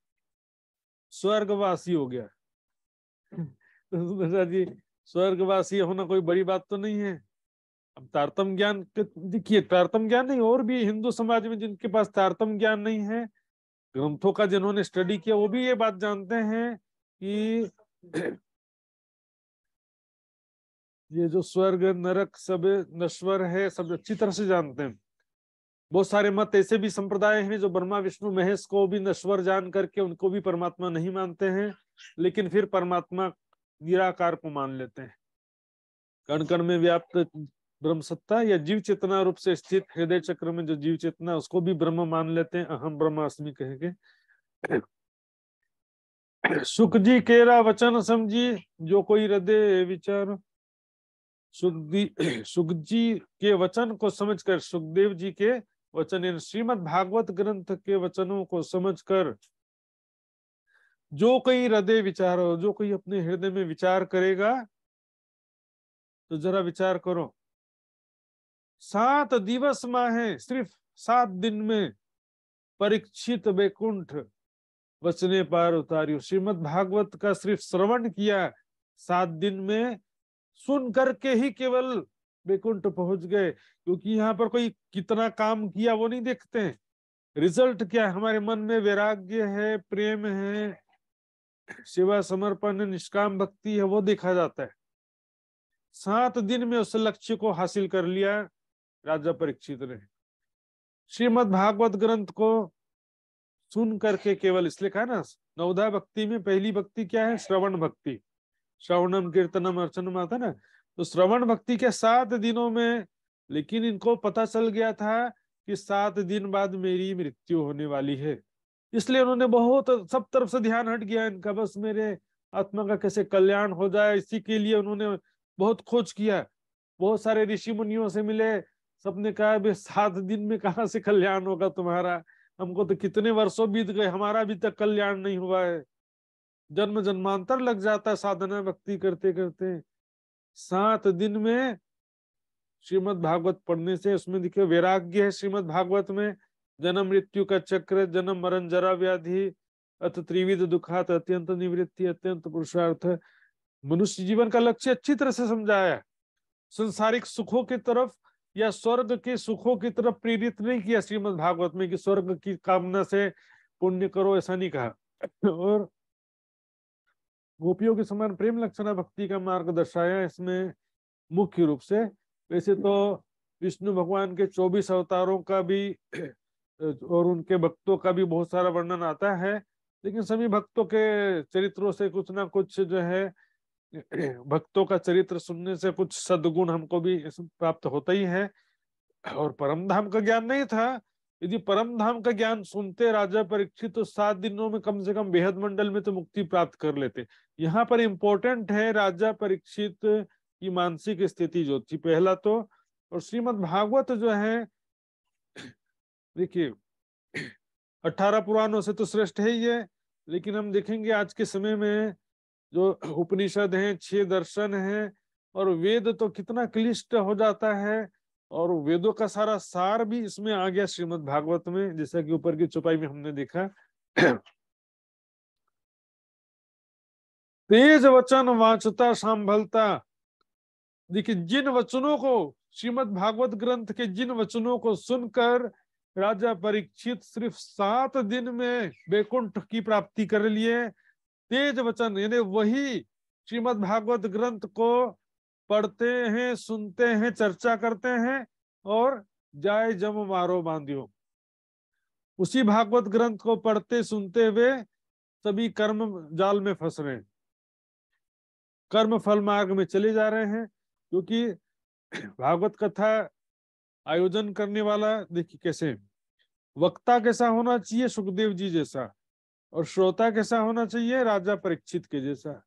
स्वर्गवासी हो गया। तो जी स्वर्गवासी होना कोई बड़ी बात तो नहीं है। अब तारतम ज्ञान देखिए, तारतम ज्ञान नहीं, और भी हिंदू समाज में जिनके पास तारतम ज्ञान नहीं है, ग्रंथों का जिन्होंने स्टडी किया, वो भी ये बात जानते हैं कि ये जो स्वर्ग नरक सब नश्वर है, सब अच्छी तरह से जानते हैं। बहुत सारे मत ऐसे भी संप्रदाय हैं जो ब्रह्मा विष्णु महेश को भी नश्वर जान करके उनको भी परमात्मा नहीं मानते हैं, लेकिन फिर परमात्मा निराकार को मान लेते हैं। कण कण में व्याप्त ब्रह्म सत्ता या जीव चेतना रूप से स्थित हृदय चक्र में जो जीव चेतना, उसको भी ब्रह्म मान लेते हैं, अहम ब्रह्मास्मि कहेंगे। सुख जी केरा वचन समझी, जो कोई हृदय विचार। सुख जी के वचन को समझकर, सुखदेव जी के वचन श्रीमद् भागवत ग्रंथ के वचनों को समझकर, जो कोई हृदय विचार हो, जो कोई अपने हृदय में विचार करेगा, तो जरा विचार करो, 7 दिवस माहे, सिर्फ 7 दिन में परीक्षित वैकुंठ वचने पार उतारियो। श्रीमद् भागवत का सिर्फ श्रवण किया, 7 दिन में सुन करके ही केवल वैकुंठ पहुंच गए। क्योंकि यहाँ पर कोई कितना काम किया वो नहीं देखते हैं, रिजल्ट क्या है। हमारे मन में वैराग्य है, प्रेम है, सेवा समर्पण निष्काम भक्ति है, वो देखा जाता है। 7 दिन में उस लक्ष्य को हासिल कर लिया राजा परीक्षित ने। श्रीमद् भागवत ग्रंथ को सुन करके केवल, इसलिए कहा ना, 9 भक्ति में पहली भक्ति क्या है, श्रवण भक्ति। श्रवणम कीर्तनम अर्चनम आता ना, तो श्रवण भक्ति के 7 दिनों में, लेकिन इनको पता चल गया था कि 7 दिन बाद मेरी मृत्यु होने वाली है, इसलिए उन्होंने बहुत सब तरफ से ध्यान हट गया इनका, बस मेरे आत्मा का कैसे कल्याण हो जाए, इसी के लिए उन्होंने बहुत खोज किया। बहुत सारे ऋषि मुनियों से मिले, सबने कहा 7 दिन में कहाँ से कल्याण होगा तुम्हारा, हमको तो कितने वर्षों बीत गए, हमारा अभी तक कल्याण नहीं हुआ है। जन्म जन्मांतर लग जाता है साधना भक्ति करते करते। 7 दिन में श्रीमद् भागवत पढ़ने से, उसमें देखिए वैराग्य है श्रीमद् भागवत में, जन्म मृत्यु का चक्र, जन्म मरण जरा व्याधि, अथ त्रिविध दुखात अत्यंत निवृत्ति, अत्यंत पुरुषार्थ, मनुष्य जीवन का लक्ष्य अच्छी तरह से समझाया। संसारिक सुखों की तरफ या स्वर्ग के सुखों की तरफ प्रेरित नहीं किया श्रीमद् भागवत में कि स्वर्ग की कामना से पुण्य करो, ऐसा नहीं कहा। और गोपियों के समान प्रेम लक्षणा भक्ति का मार्ग दर्शाया इसमें मुख्य रूप से। वैसे तो विष्णु भगवान के 24 अवतारों का भी और उनके भक्तों का भी बहुत सारा वर्णन आता है, लेकिन सभी भक्तों के चरित्रों से कुछ ना कुछ जो है, भक्तों का चरित्र सुनने से कुछ सद्गुण हमको भी प्राप्त होता ही है। और परम धाम का ज्ञान नहीं था। यदि परम धाम का ज्ञान सुनते राजा परीक्षित तो 7 दिनों में कम से कम बेहद मंडल में तो मुक्ति प्राप्त कर लेते। यहाँ पर इंपॉर्टेंट है राजा परीक्षित की मानसिक स्थिति जो थी, पहला तो। और श्रीमद् भागवत जो है, देखिए 18 पुराणों से तो श्रेष्ठ है ही है, लेकिन हम देखेंगे आज के समय में जो उपनिषद हैं, 6 दर्शन हैं और वेद तो कितना क्लिष्ट हो जाता है। और वेदों का सारा सार भी इसमें आ गया श्रीमद् भागवत में, जैसा कि ऊपर की चौपाई में हमने देखा। तेज वचन वाचता संभलता। देखिए जिन वचनों को, श्रीमद् भागवत ग्रंथ के जिन वचनों को सुनकर राजा परीक्षित सिर्फ 7 दिन में वैकुंठ की प्राप्ति कर लिए, तेज वचन यानी वही श्रीमद् भागवत ग्रंथ को पढ़ते हैं, सुनते हैं, चर्चा करते हैं और जाय जम मारो बांधियो। उसी भागवत ग्रंथ को पढ़ते सुनते हुए सभी कर्म जाल में फंस रहे हैं, कर्म फल मार्ग में चले जा रहे हैं। क्योंकि भागवत कथा आयोजन करने वाला देखिए कैसे, वक्ता कैसा होना चाहिए, सुखदेव जी जैसा, और श्रोता कैसा होना चाहिए, राजा परीक्षित के जैसा।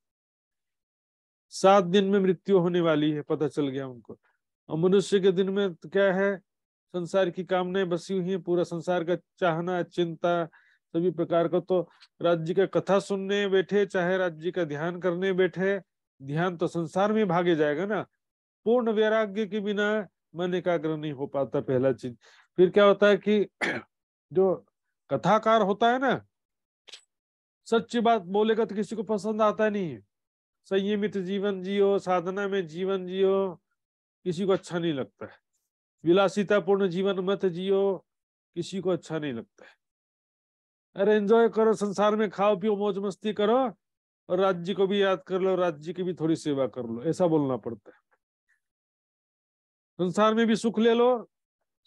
7 दिन में मृत्यु होने वाली है, पता चल गया उनको। और मनुष्य के दिन में तो क्या है, संसार की कामनाएं बसी हुई है, पूरा संसार का चाहना, चिंता, सभी प्रकार का। तो राज्य का कथा सुनने बैठे, चाहे राज्य का ध्यान करने बैठे, ध्यान तो संसार में भागे जाएगा ना। पूर्ण वैराग्य के बिना मन एकाग्र नहीं हो पाता, पहला चीज। फिर क्या होता है कि जो कथाकार होता है ना, सच्ची बात बोलेगा तो किसी को पसंद आता नहीं है। संयमित जीवन जियो, साधना में जीवन जियो, किसी को अच्छा नहीं लगता है। विलासितापूर्ण जीवन मत जियो, किसी को अच्छा नहीं लगता है। अरे एंजॉय करो, संसार में खाओ पियो मौज मस्ती करो और राज्य को भी याद कर लो, राज्य की भी थोड़ी सेवा कर लो, ऐसा बोलना पड़ता है। संसार में भी सुख ले लो,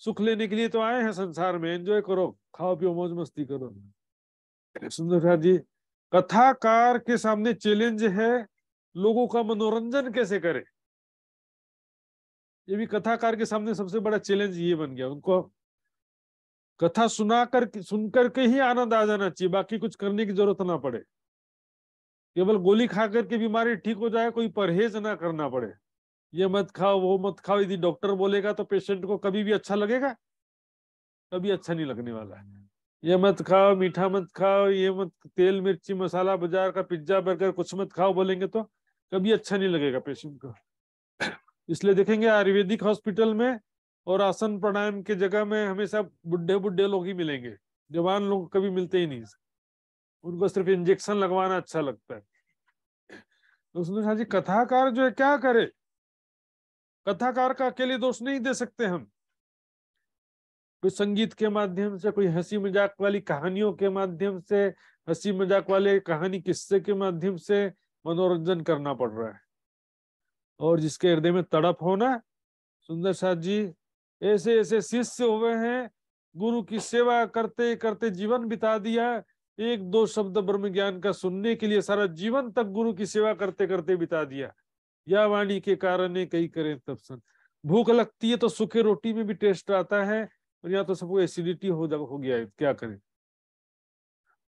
सुख लेने के लिए तो आए हैं संसार में, एंजॉय करो, खाओ पियो मौज मस्ती करो। सुंदर जी, कथाकार के सामने चैलेंज है लोगों का मनोरंजन कैसे करे। ये भी कथाकार के सामने सबसे बड़ा चैलेंज ये बन गया। उनको कथा सुनकर के ही आनंद आ जाना चाहिए, बाकी कुछ करने की जरूरत ना पड़े। केवल गोली खा करके बीमारी ठीक हो जाए, कोई परहेज ना करना पड़े। ये मत खाओ, वो मत खाओ, यदि डॉक्टर बोलेगा तो पेशेंट को कभी भी अच्छा लगेगा? कभी अच्छा नहीं लगने वाला है। ये मत खाओ, मीठा मत खाओ, ये मत, तेल मिर्ची मसाला बाजार का पिज्जा बर्गर कुछ मत खाओ बोलेंगे तो कभी अच्छा नहीं लगेगा पेशेंट को। इसलिए देखेंगे आयुर्वेदिक हॉस्पिटल में और आसन प्राणायाम की जगह में हमेशा बुढ़े बुढ़े लोग ही मिलेंगे, जवान लोग कभी मिलते ही नहीं। उनको सिर्फ इंजेक्शन लगवाना अच्छा लगता है। तो उसने जी कथाकार जो है क्या करे, कथाकार का अकेले दोष नहीं दे सकते हम। कोई संगीत के माध्यम से, कोई हंसी मजाक वाली कहानियों के माध्यम से, हंसी मजाक वाले कहानी किस्से के माध्यम से मनोरंजन करना पड़ रहा है। और जिसके हृदय में तड़प होना, सुंदर साथ जी ऐसे ऐसे शिष्य हुए हैं, गुरु की सेवा करते करते जीवन बिता दिया, 1-2 शब्द ब्रह्म ज्ञान का सुनने के लिए सारा जीवन तक गुरु की सेवा करते करते बिता दिया। या वाणी के कारण कई करें तब सन। भूख लगती है तो सूखे रोटी में भी टेस्ट आता है, और यहाँ तो सबको एसिडिटी हो गया है, क्या करें।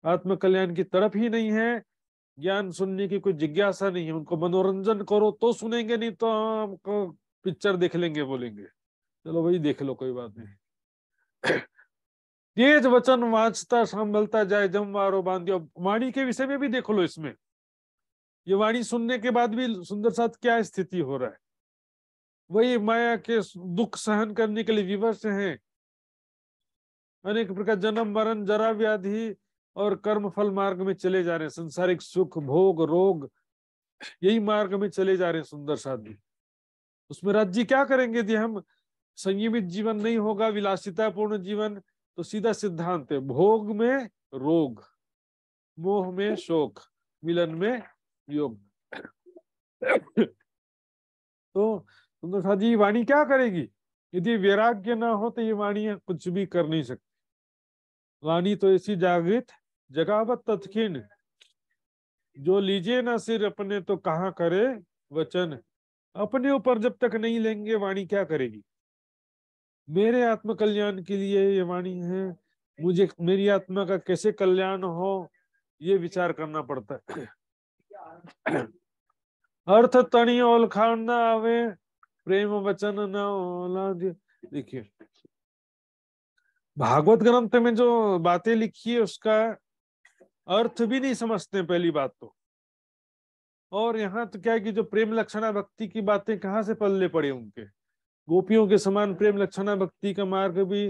आत्म कल्याण की तरफ ही नहीं है, ज्ञान सुनने की कोई जिज्ञासा नहीं है। उनको मनोरंजन करो तो सुनेंगे, नहीं तो हमको पिक्चर देख लेंगे बोलेंगे। चलो वही देख लो, कोई बात नहीं। तेज वचन वाचता संभलता जाए जम मारो बांधियो। वाणी के विषय में भी देख लो इसमें, ये वाणी सुनने के बाद भी सुंदर साथ क्या स्थिति हो रहा है। वही माया के दुख सहन करने के लिए विवश हैं, अनेक प्रकार जन्म मरण जरा व्याधि और कर्म फल मार्ग में चले जा रहे हैं। संसारिक सुख भोग रोग यही मार्ग में चले जा रहे हैं सुंदर साथ जी। उसमें राज जी क्या करेंगे यदि हम संयमित जीवन नहीं होगा, विलासितापूर्ण जीवन, तो सीधा सिद्धांत है, भोग में रोग, मोह में शोक, मिलन में योग। तो सुंदर साथ जी वाणी क्या करेगी? यदि वैराग्य ना हो तो ये वाणी कुछ भी कर नहीं सकती। वाणी तो ऐसी जागृत जगावत तत्किन, जो लीजिए ना सिर अपने तो कहाँ करे वचन। अपने ऊपर जब तक नहीं लेंगे वाणी क्या करेगी? मेरे आत्म कल्याण के लिए ये वाणी है, मुझे मेरी आत्मा का कैसे कल्याण हो ये विचार करना पड़ता है। अर्थ तणी ओलखान ना आवे, प्रेम वचन न ओला। देखिए भागवत ग्रंथ में जो बातें लिखी है उसका अर्थ भी नहीं समझते पहली बात तो। और यहाँ तो क्या है कि जो प्रेम लक्षणा भक्ति की बातें कहाँ से पल्ले पड़े उनके। गोपियों के समान प्रेम लक्षणा भक्ति का मार्ग भी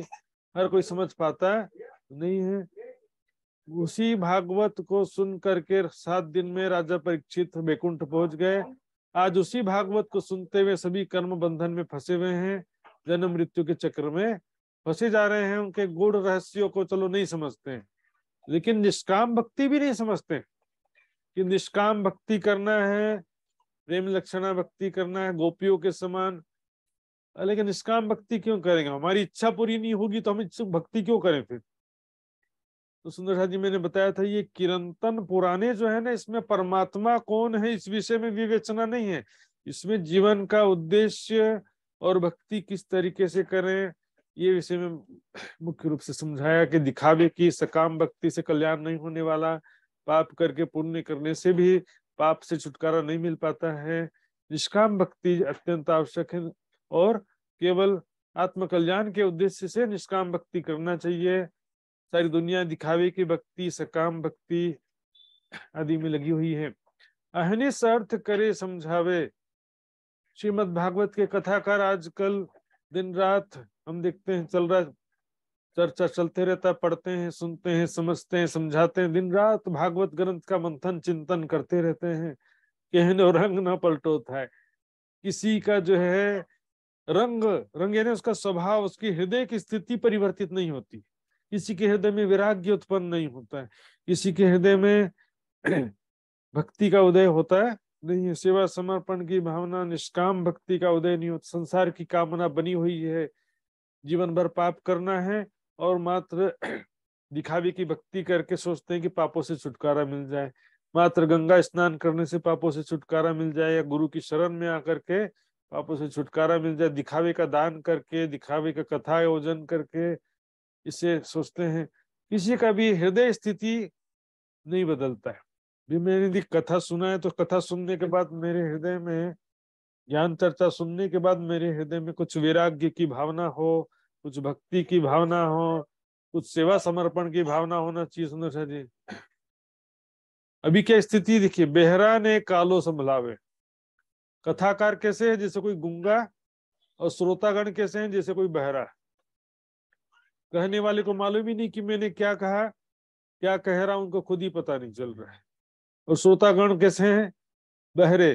हर कोई समझ पाता है नहीं है। उसी भागवत को सुन करके 7 दिन में राजा परीक्षित बैकुंठ पहुंच गए। आज उसी भागवत को सुनते हुए सभी कर्म बंधन में फंसे हुए हैं, जन्म मृत्यु के चक्र में फंसे जा रहे हैं। उनके गूढ़ रहस्यों को चलो नहीं समझते हैं, लेकिन निष्काम भक्ति भी नहीं समझते कि निष्काम भक्ति करना है, प्रेम लक्षणा भक्ति करना है गोपियों के समान। लेकिन निष्काम भक्ति क्यों करेंगे? हमारी इच्छा पूरी नहीं होगी तो हम इच्छुक भक्ति क्यों करें फिर? तो सुंदर साथ जी मैंने बताया था ये कीर्तन पुराने जो है ना, इसमें परमात्मा कौन है इस विषय में विवेचना नहीं है। इसमें जीवन का उद्देश्य और भक्ति किस तरीके से करें ये विषय में मुख्य रूप से समझाया कि दिखावे की सकाम भक्ति से कल्याण नहीं होने वाला, पाप करके पुण्य करने से भी पाप से छुटकारा नहीं मिल पाता है। निष्काम भक्ति अत्यंत आवश्यक है और केवल आत्म कल्याण के उद्देश्य से निष्काम भक्ति करना चाहिए। सारी दुनिया दिखावे की भक्ति, सकाम भक्ति आदि में लगी हुई है। अहनिस अर्थ करे समझावे। श्रीमद् भागवत के कथाकार आजकल दिन रात हम देखते हैं चल रहा चर्चा चलते रहता, पढ़ते हैं, सुनते हैं, समझते हैं, समझाते हैं, दिन रात भागवत ग्रंथ का मंथन चिंतन करते रहते हैं। कहने रंग न पलटोता है। किसी का जो है रंग यानी उसका स्वभाव, उसकी हृदय की स्थिति परिवर्तित नहीं होती। किसी के हृदय में वैराग्य उत्पन्न नहीं होता है, किसी के हृदय में भक्ति का उदय होता है नहीं है। सेवा समर्पण की भावना, निष्काम भक्ति का उदय नहीं होता। संसार की कामना बनी हुई है, जीवन भर पाप करना है और मात्र दिखावे की भक्ति करके सोचते हैं कि पापों से छुटकारा मिल जाए, मात्र गंगा स्नान करने से पापों से छुटकारा मिल जाए, या गुरु की शरण में आकर के पापों से छुटकारा मिल जाए, दिखावे का दान करके, दिखावे का कथा आयोजन करके इसे सोचते हैं। किसी का भी हृदय स्थिति नहीं बदलता है। भी मैंने यदि कथा सुना है तो कथा सुनने के बाद मेरे हृदय में, ज्ञान चर्चा सुनने के बाद मेरे हृदय में कुछ वैराग्य की भावना हो, कुछ भक्ति की भावना हो, कुछ सेवा समर्पण की भावना होना चाहिए। सुंदर सा जी अभी क्या स्थिति देखिए, बेहरा ने कालो संभलावे। कथाकार कैसे है? जैसे कोई गूंगा, और श्रोतागण कैसे हैं? जैसे कोई बहरा। कहने वाले को मालूम ही नहीं कि मैंने क्या कहा, क्या कह रहा हूं, उनको खुद ही पता नहीं चल रहा है। और श्रोतागण कैसे हैं? बहरे।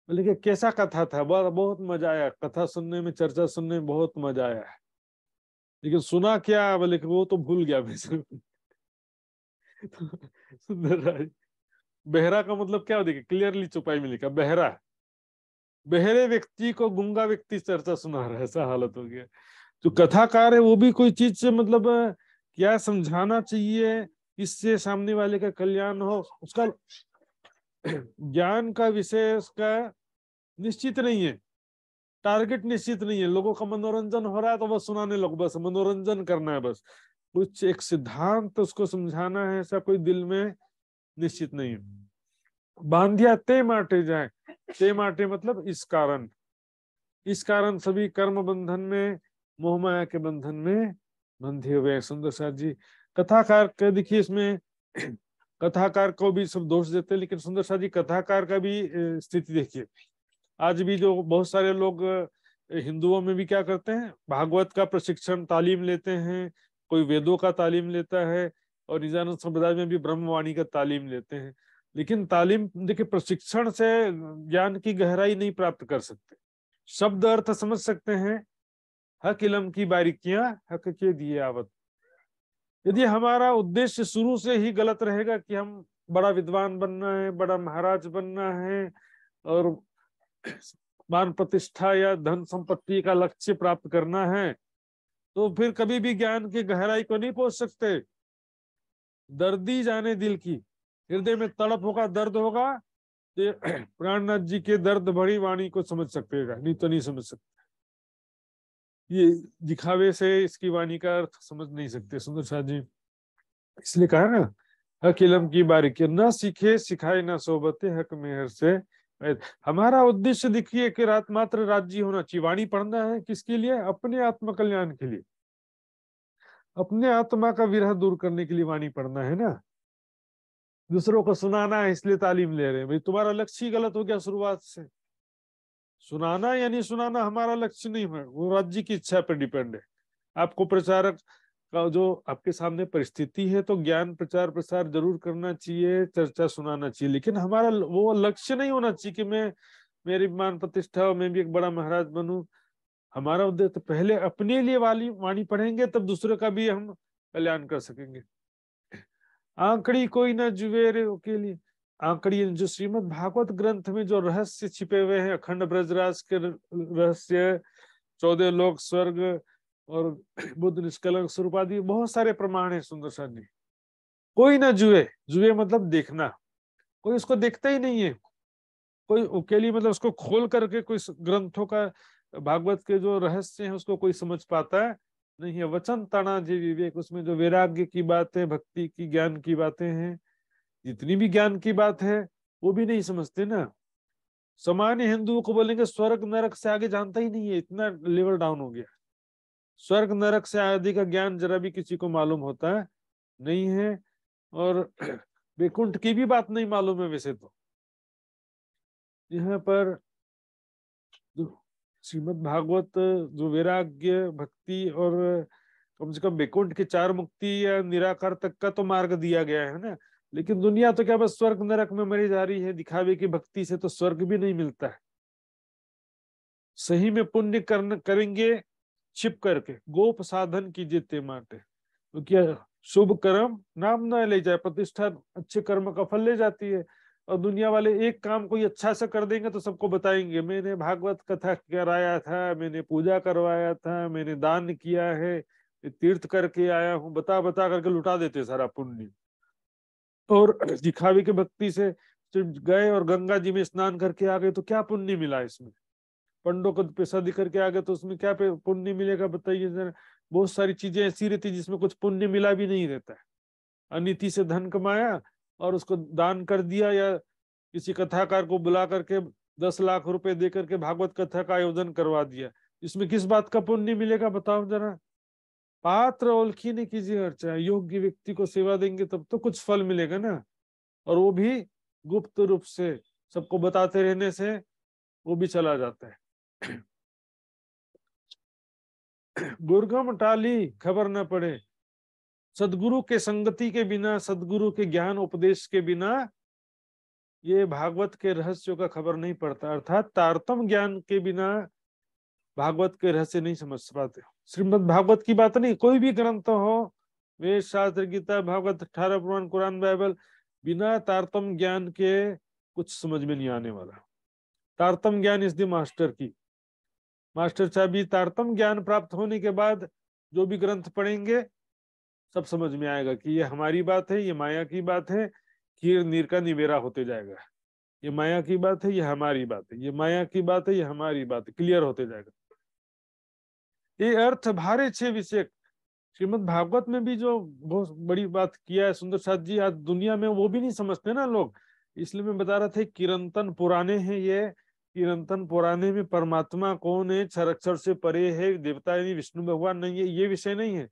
बोले कि कैसा कथा था? बहुत मजा आया, कथा सुनने में, चर्चा सुनने में बहुत मजा आया है, लेकिन सुना क्या? बोले कि वो तो भूल गया मैं। सुंदर बहरा का मतलब क्या हो? देखिए क्लियरली चौपाई में लिखा बहरा, बहरे व्यक्ति को गूंगा व्यक्ति चर्चा सुना रहा है, ऐसा हालत हो गया। जो कथाकार है वो भी कोई चीज से मतलब क्या समझाना चाहिए, इससे सामने वाले का कल्याण हो, उसका ज्ञान का विषय उसका निश्चित नहीं है, टारगेट निश्चित नहीं है। लोगों का मनोरंजन हो रहा है तो बस सुनाने लगो, बस मनोरंजन करना है, बस कुछ एक सिद्धांत उसको समझाना है, ऐसा कोई दिल में निश्चित नहीं है। बांधिया ते माटे जाए, ते माटे मतलब इस कारण सभी कर्म बंधन में, मोह माया के बंधन में बंधे हुए हैं। सुंदर साथ जी कथाकार का देखिए, इसमें कथाकार को भी सब दोष देते हैं, लेकिन सुंदर साथ जी कथाकार का भी स्थिति देखिए। आज भी जो बहुत सारे लोग हिंदुओं में भी क्या करते हैं, भागवत का प्रशिक्षण तालीम लेते हैं, कोई वेदों का तालीम लेता है, और निजानंद संप्रदाय में भी ब्रह्मवाणी का तालीम लेते हैं। लेकिन तालीम देखिए, प्रशिक्षण से ज्ञान की गहराई नहीं प्राप्त कर सकते। शब्द अर्थ समझ सकते हैं, हक इलम की बारीकियां हक के दिए आवत। यदि हमारा उद्देश्य शुरू से ही गलत रहेगा कि हम बड़ा विद्वान बनना है, बड़ा महाराज बनना है और मान प्रतिष्ठा या धन संपत्ति का लक्ष्य प्राप्त करना है, तो फिर कभी भी ज्ञान की गहराई को नहीं पहुंच सकते। दर्दी जाने दिल की, हृदय में तड़प होगा, दर्द होगा, तो प्राणनाथ जी के दर्द भरी वाणी को समझ सकेगा, नहीं तो नहीं समझ सकते। ये दिखावे से इसकी वाणी का अर्थ समझ नहीं सकते सुंदर शाह जी। इसलिए कहा ना, हक इलम की बारीकी न सीखे सिखाए न सोबते हक मेहर से। हमारा उद्देश्य देखिए कि रात मात्र राज्य होना चाहिए। वाणी पढ़ना है किसके लिए? अपने आत्म कल्याण के लिए, अपने आत्मा का विरह दूर करने के लिए वाणी पढ़ना है ना। दूसरों को सुनाना है इसलिए तालीम ले रहे हैं। भाई तुम्हारा लक्ष्य ही गलत हो गया शुरुआत से। सुनाना यानी सुनाना हमारा लक्ष्य नहीं है, वो राज्य की इच्छा पर डिपेंड है। आपको प्रचारक का जो आपके सामने परिस्थिति है तो ज्ञान प्रचार प्रसार जरूर करना चाहिए, चर्चा सुनाना चाहिए, लेकिन हमारा वो लक्ष्य नहीं होना चाहिए कि मैं मेरी मान प्रतिष्ठा हो, मैं भी एक बड़ा महाराज बनूं। हमारा उद्देश्य तो पहले अपने लिए वाली वाणी पढ़ेंगे तब दूसरे का भी हम कल्याण कर सकेंगे। आंकड़ी कोई ना जुए रे के लिए। आंकड़ी जो श्रीमद् भागवत ग्रंथ में जो रहस्य छिपे हुए हैं, अखंड ब्रजराज के रहस्य, 14 लोक स्वर्ग और बुद्ध निष्कलंक स्वरूप आदि बहुत सारे प्रमाण है सुंदर शाह जी। कोई ना जुए, जुए मतलब देखना, कोई उसको देखता ही नहीं है। कोई उकेली मतलब उसको खोल करके कोई ग्रंथों का भागवत के जो रहस्य हैं उसको कोई समझ पाता है नहीं है। वचन तना जी विवेक, उसमें जो वैराग्य की बात है, भक्ति की, ज्ञान की बातें हैं, जितनी भी ज्ञान की बात है वो भी नहीं समझते ना। सामान्य हिंदुओं को बोलेंगे स्वर्ग नरक से आगे जानता ही नहीं है, इतना लेवल डाउन हो गया। स्वर्ग नरक से आदि का ज्ञान जरा भी किसी को मालूम होता है नहीं है। और वैकुंठ की भी बात नहीं मालूम है वैसे तो। यहाँ पर श्रीमद् भागवत जो वैराग्य, भक्ति और कम से कम वैकुंठ के 4 मुक्ति या निराकार तक का तो मार्ग दिया गया है ना। लेकिन दुनिया तो क्या बस स्वर्ग नरक में मरी जा रही है। दिखावे की भक्ति से तो स्वर्ग भी नहीं मिलता है। सही में पुण्य करेंगे छिप करके, गोप साधन कीजिए ते माटे, तो क्या शुभ कर्म नाम न ले जाए, प्रतिष्ठा अच्छे कर्म का फल ले जाती है। और दुनिया वाले एक काम कोई अच्छा सा कर देंगे तो सबको बताएंगे मैंने भागवत कथा कराया था, मैंने पूजा करवाया था, मैंने दान किया है, तीर्थ करके आया हूँ, बता बता करके लुटा देते सारा पुण्य। और दिखावे की भक्ति से सिर्फ गए और गंगा जी में स्नान करके आ गए तो क्या पुण्य मिला इसमें? पंडों को पैसा दे करके आ गए तो उसमें क्या पुण्य मिलेगा बताइए जरा। बहुत सारी चीजें ऐसी रहती जिसमें कुछ पुण्य मिला भी नहीं रहता है। अनीति से धन कमाया और उसको दान कर दिया, या किसी कथाकार को बुला करके 10 लाख रुपए दे करके भागवत कथा का आयोजन करवा दिया, इसमें किस बात का पुण्य मिलेगा बताओ जरा। पात्र ओलखी नहीं कीजिए अर्चा, योग्य व्यक्ति को सेवा देंगे तब तो कुछ फल मिलेगा ना। और वो भी गुप्त रूप से, सबको बताते रहने से वो भी चला जाता है। दुर्गम टाली खबर न पड़े, सदगुरु के संगति के बिना, सदगुरु के ज्ञान उपदेश के बिना ये भागवत के रहस्यों का खबर नहीं पड़ता। अर्थात तारतम ज्ञान के बिना भागवत के रहस्य नहीं समझ पाते। श्रीमद् भागवत की बात नहीं, कोई भी ग्रंथ हो, वेद शास्त्र गीता भागवत 18 पुराण कुरान बाइबल, बिना तारतम ज्ञान के कुछ समझ में नहीं आने वाला। तारतम ज्ञान इज द मास्टर की, मास्टर चाबी। तारतम ज्ञान प्राप्त होने के बाद जो भी ग्रंथ पढ़ेंगे सब समझ में आएगा कि ये हमारी बात है, ये माया की बात है, खीर नीर का निवेरा होते जाएगा। ये माया की बात है, ये हमारी बात है, ये माया की बात है, ये हमारी बात है, क्लियर होते जाएगा। ये अर्थ भारे 6 विषय श्रीमद् भागवत में भी जो बहुत बड़ी बात किया है सुंदर साथ जी, आज दुनिया में वो भी नहीं समझते ना लोग। इसलिए मैं बता रहा था किरंतन पुराने हैं ये। किरंतन पुराने में परमात्मा कौन है, क्षर अक्षर से परे है, देवता नहीं, विष्णु भगवान नहीं है, ये विषय नहीं है।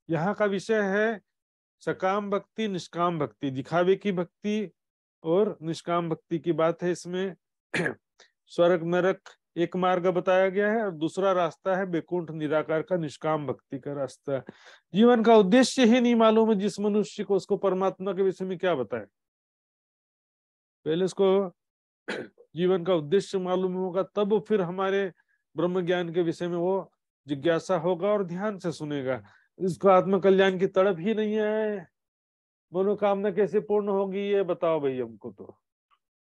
यहाँ का विषय है सकाम भक्ति, निष्काम भक्ति, दिखावे की भक्ति और निष्काम भक्ति की बात है इसमें। स्वर्ग नरक एक मार्ग बताया गया है और दूसरा रास्ता है वैकुंठ निराकार का, निष्काम भक्ति का रास्ता। जीवन का उद्देश्य ही नहीं मालूम है जिस मनुष्य को, उसको परमात्मा के विषय में क्या बताए। पहले इसको जीवन का उद्देश्य मालूम होगा, तब फिर हमारे ब्रह्म ज्ञान के विषय में वो जिज्ञासा होगा और ध्यान से सुनेगा। इसको आत्म कल्याण की तड़प ही नहीं है, मनोकामना कैसे पूर्ण होगी ये बताओ भाई हमको। तो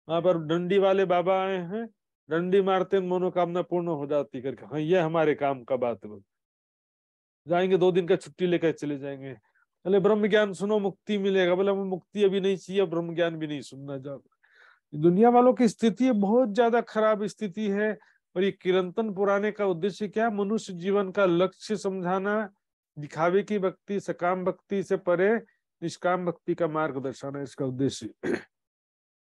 वहां पर डंडी वाले बाबा आए हैं, डंडी मारते मनोकामना पूर्ण हो जाती करके, हाँ ये हमारे काम का बात है। जाएंगे 2 दिन का छुट्टी लेकर चले जाएंगे, बोले ब्रह्म ज्ञान सुनो मुक्ति मिलेगा, बोले मुक्ति अभी नहीं चाहिए, ब्रह्म ज्ञान भी नहीं सुनना। जाओ, दुनिया वालों की स्थिति बहुत ज्यादा खराब स्थिति है। और ये कीर्तन पुराने का उद्देश्य क्या? मनुष्य जीवन का लक्ष्य समझाना, दिखावे की भक्ति, सकाम भक्ति से परे निष्काम भक्ति का मार्ग दर्शाना, इसका उद्देश्य।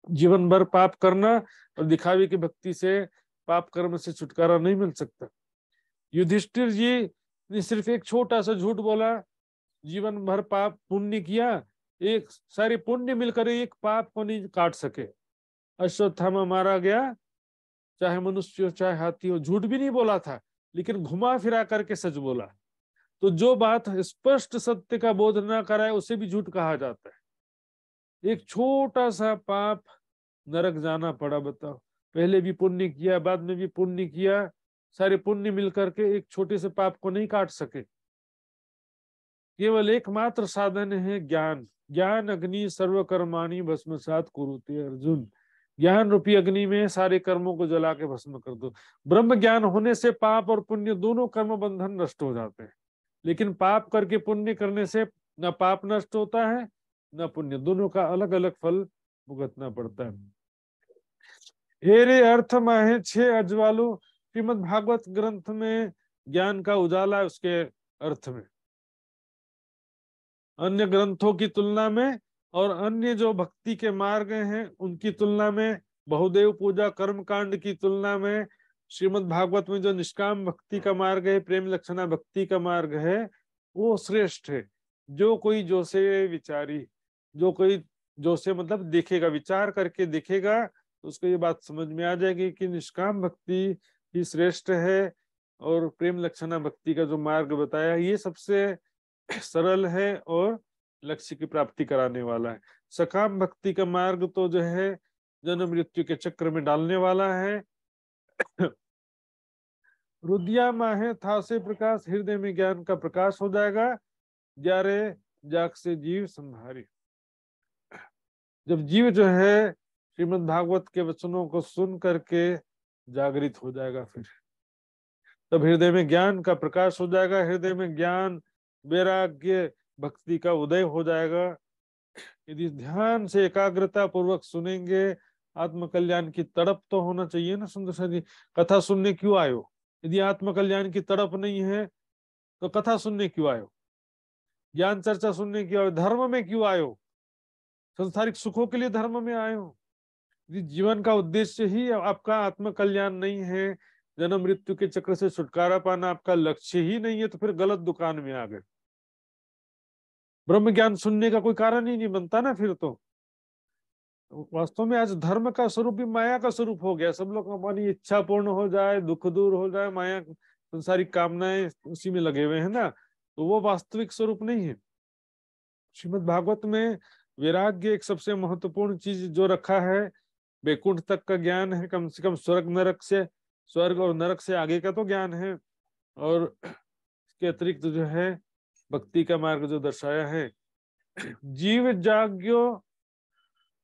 जीवन भर पाप करना और दिखावे की भक्ति से पाप कर्म से छुटकारा नहीं मिल सकता। युधिष्ठिर जी ने सिर्फ एक छोटा सा झूठ बोला, जीवन भर पाप पुण्य किया, एक सारे पुण्य मिलकर एक पाप को नहीं काट सके। अश्वत्थामा मारा गया, चाहे मनुष्य हो चाहे हाथी हो, झूठ भी नहीं बोला था, लेकिन घुमा फिरा करके सच बोला। तो जो बात स्पष्ट सत्य का बोध न कराए उसे भी झूठ कहा जाता है। एक छोटा सा पाप, नरक जाना पड़ा, बताओ। पहले भी पुण्य किया, बाद में भी पुण्य किया, सारे पुण्य मिलकर के एक छोटे से पाप को नहीं काट सके। केवल एकमात्र साधन है ज्ञान। ज्ञान अग्नि सर्वकर्माणि भस्मसात कुरुते अर्जुन। ज्ञान रूपी अग्नि में सारे कर्मों को जला के भस्म कर दो। ब्रह्म ज्ञान होने से पाप और पुण्य दोनों कर्म बंधन नष्ट हो जाते हैं, लेकिन पाप करके पुण्य करने से न पाप नष्ट होता है न पुण्य, दोनों का अलग अलग फल भुगतना पड़ता है। हेरे अर्थ माहे 6 अजवालों, श्रीमद् भागवत ग्रंथ में ज्ञान का उजाला है उसके अर्थ में। अन्य ग्रंथों की तुलना में और अन्य जो भक्ति के मार्ग हैं उनकी तुलना में, बहुदेव पूजा कर्म कांड की तुलना में श्रीमद् भागवत में जो निष्काम भक्ति का मार्ग है, प्रेम लक्षणा भक्ति का मार्ग है, वो श्रेष्ठ है। जो कोई जो से विचारी, जो कोई जो से मतलब देखेगा, विचार करके देखेगा, तो उसको ये बात समझ में आ जाएगी कि निष्काम भक्ति ही श्रेष्ठ है और प्रेम लक्षणा भक्ति का जो मार्ग बताया ये सबसे सरल है और लक्ष्य की प्राप्ति कराने वाला है। सकाम भक्ति का मार्ग तो जो है जन्म मृत्यु के चक्र में डालने वाला है। रुद्या माहे था से प्रकाश, हृदय में ज्ञान का प्रकाश हो जाएगा। ग्यारह जाग से जीव संभारी। जब जीव जो है श्रीमद् भागवत के वचनों को सुन करके जागृत हो जाएगा, फिर तब हृदय में ज्ञान का प्रकाश हो जाएगा, हृदय में ज्ञान वैराग्य भक्ति का उदय हो जाएगा। यदि ध्यान से एकाग्रता पूर्वक सुनेंगे, आत्म कल्याण की तड़प तो होना चाहिए ना। सुंदर सा जी, कथा सुनने क्यों आयो? यदि आत्म कल्याण की तड़प नहीं है तो कथा सुनने क्यों आयो? ज्ञान चर्चा सुनने क्यों आयो? धर्म में क्यों आयो? संसारिक सुखों के लिए धर्म में आयो? यदि जीवन का उद्देश्य ही आपका आत्म कल्याण नहीं है, जन्म मृत्यु के चक्र से छुटकारा पाना आपका लक्ष्य ही नहीं है, तो फिर गलत दुकान में आ गए। ब्रह्म ज्ञान सुनने का कोई कारण ही नहीं बनता ना फिर तो। वास्तव में आज धर्म का स्वरूप भी माया का स्वरूप हो गया। सब लोग अपनी इच्छा पूर्ण हो जाए, दुख दूर हो जाए, माया संसारिक कामनाएं उसी में लगे हुए हैं ना, तो वो वास्तविक स्वरूप नहीं है। श्रीमद् भागवत में वैराग्य एक सबसे महत्वपूर्ण चीज जो रखा है, वैकुंठ तक का ज्ञान है, कम से कम स्वर्ग और नरक से आगे का तो ज्ञान है, और इसके अतिरिक्त जो है भक्ति का मार्ग जो दर्शाया है। जीव जाग्यो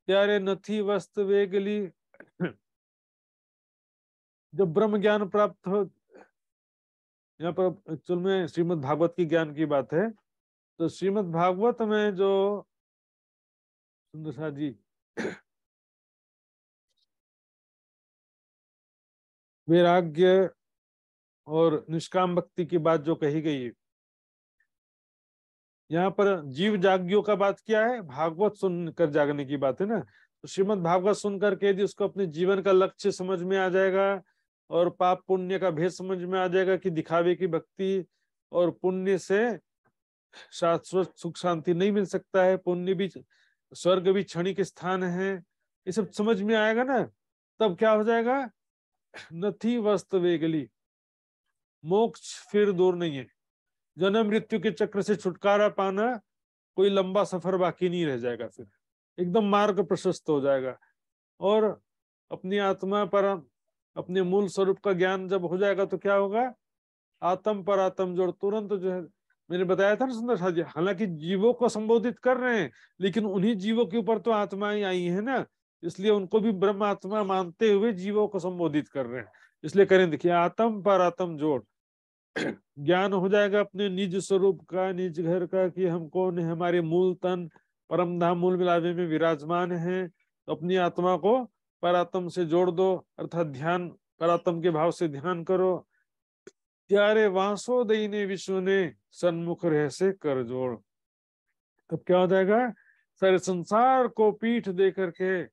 त्यारे नथी वस्त वेगली। जब ब्रह्म ज्ञान प्राप्त हो, यहाँ पर एक्चुअल में श्रीमद् भागवत की ज्ञान की बात है, तो श्रीमद् भागवत में जो सुंदर सा जी वैराग्य और निष्काम भक्ति की बात जो कही गई है, यहाँ पर जीव जाग्यो का बात क्या है? भागवत सुनकर जागने की बात है ना। तो श्रीमद् भागवत सुनकर के यदि उसको अपने जीवन का लक्ष्य समझ में आ जाएगा और पाप पुण्य का भेद समझ में आ जाएगा कि दिखावे की भक्ति और पुण्य से शाश्वत सुख शांति नहीं मिल सकता है, पुण्य भी स्वर्ग भी क्षणिक स्थान है, ये सब समझ में आएगा ना, तब क्या हो जाएगा? नथी वस्त वेगली, मोक्ष फिर दूर नहीं है। जन्म मृत्यु के चक्र से छुटकारा पाना कोई लंबा सफर बाकी नहीं रह जाएगा, फिर एकदम मार्ग प्रशस्त हो जाएगा। और अपनी आत्मा पर अपने मूल स्वरूप का ज्ञान जब हो जाएगा तो क्या होगा, आत्म पर आत्म जोड़, तुरंत जो है, मैंने बताया था ना सुंदर साथ जी, हालांकि जीवों को संबोधित कर रहे हैं लेकिन उन्हीं जीवों के ऊपर तो आत्माएं आई है ना, इसलिए उनको भी ब्रह्म आत्मा मानते हुए जीवों को संबोधित कर रहे हैं। इसलिए करें, देखिए, आत्म पर आत्म जोड़, ज्ञान हो जाएगा अपने निज स्वरूप का, निज घर का, कि हम कौन है, हमारे मूल तन परम धाम मूल मिलावे में विराजमान है। तो अपनी आत्मा को परात्म से जोड़ दो, अर्थात ध्यान, परात्म के भाव से ध्यान करो। त्यारे वासोदयी ने विश्व ने सन्मुख रह से कर जोड़। तब क्या हो जाएगा, सारे संसार को पीठ दे करके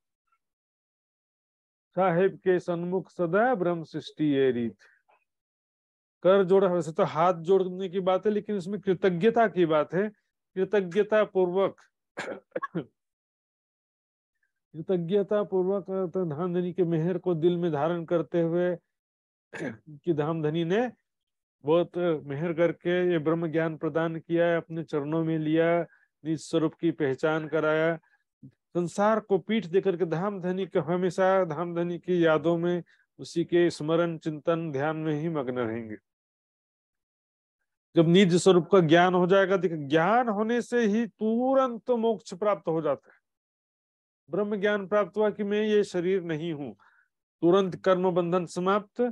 साहेब के सन्मुख सदा ब्रह्म सृष्टि ये रीत। कर जोड़, वैसे तो हाथ जोड़ने की बात है लेकिन इसमें कृतज्ञता की बात है। कृतज्ञता पूर्वक कृतज्ञता पूर्वक तो धामधनी के मेहर को दिल में धारण करते हुए कि धामधनी ने बहुत मेहर करके ये ब्रह्म ज्ञान प्रदान किया है, अपने चरणों में लिया, निज स्वरूप की पहचान कराया। संसार को पीठ देकर के धामधनी को हमेशा धामधनी की यादों में, उसी के स्मरण चिंतन ध्यान में ही मग्न रहेंगे। जब निज स्वरूप का ज्ञान हो जाएगा, देखिए ज्ञान होने से ही तुरंत मोक्ष प्राप्त हो जाता है। ब्रह्म ज्ञान प्राप्त हुआ कि मैं ये शरीर नहीं हूं, तुरंत कर्म बंधन समाप्त,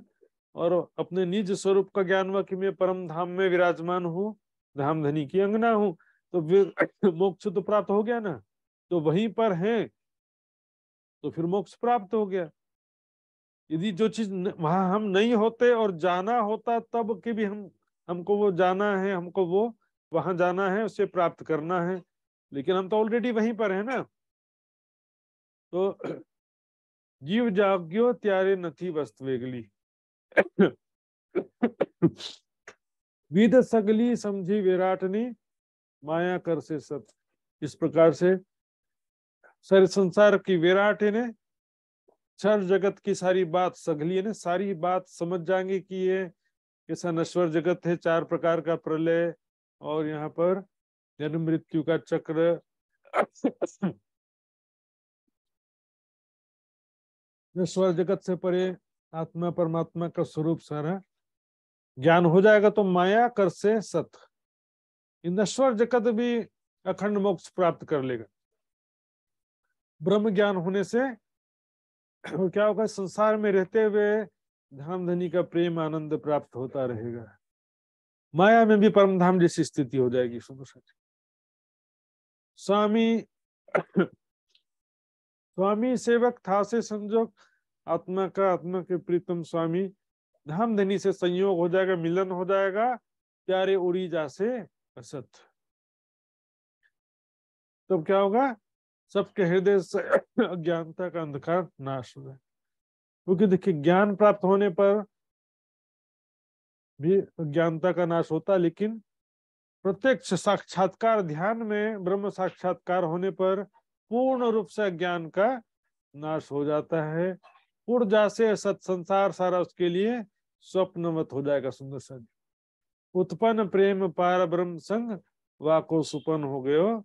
और अपने निज स्वरूप का ज्ञान हुआ कि मैं परम धाम में विराजमान हूँ, धामधनी की अंगना हूं, तो फिर मोक्ष तो प्राप्त हो गया ना। तो वहीं पर है तो फिर मोक्ष प्राप्त हो गया। यदि जो चीज वहां हम नहीं होते और जाना होता तब के भी हमको वो जाना है, हमको वो वहां जाना है, उसे प्राप्त करना है, लेकिन हम तो ऑलरेडी वहीं पर है ना। तो जीव जाग्यो त्यारे नथी वस्तु वेगली विद सगली समझी विराटनी माया कर से सत। इस प्रकार से सारे संसार की विराट ने, चार जगत की सारी बात सगली ने सारी बात समझ जाएंगे कि ये कैसा नश्वर जगत है, चार प्रकार का प्रलय, और यहाँ पर जन्म मृत्यु का चक्र, नश्वर जगत से परे आत्मा परमात्मा का स्वरूप सारा ज्ञान हो जाएगा तो माया कर से सत, नश्वर जगत भी अखंड मोक्ष प्राप्त कर लेगा। ब्रह्म ज्ञान होने से क्या होगा, संसार में रहते हुए धामधनी का प्रेम आनंद प्राप्त होता रहेगा, माया में भी परम धाम जैसी स्थिति हो जाएगी। स्वामी स्वामी सेवक था से संजोग, आत्मा का आत्मा के प्रीतम स्वामी, धामधनी से संयोग हो जाएगा, मिलन हो जाएगा, प्यारे उड़ी जा से असत। तब क्या होगा, सबके हृदय से अज्ञानता का अंधकार नाश हो जाए। क्योंकि देखिए ज्ञान प्राप्त होने पर भी अज्ञानता का नाश होता, लेकिन प्रत्यक्ष साक्षात्कार ध्यान में ब्रह्म साक्षात्कार होने पर पूर्ण रूप से ज्ञान का नाश हो जाता है। ऊर्जा से सत संसार सारा उसके लिए स्वप्नवत हो जाएगा। सुंदर सा उत्पन्न प्रेम पार ब्रह्म संग वाको सुपन हो गयो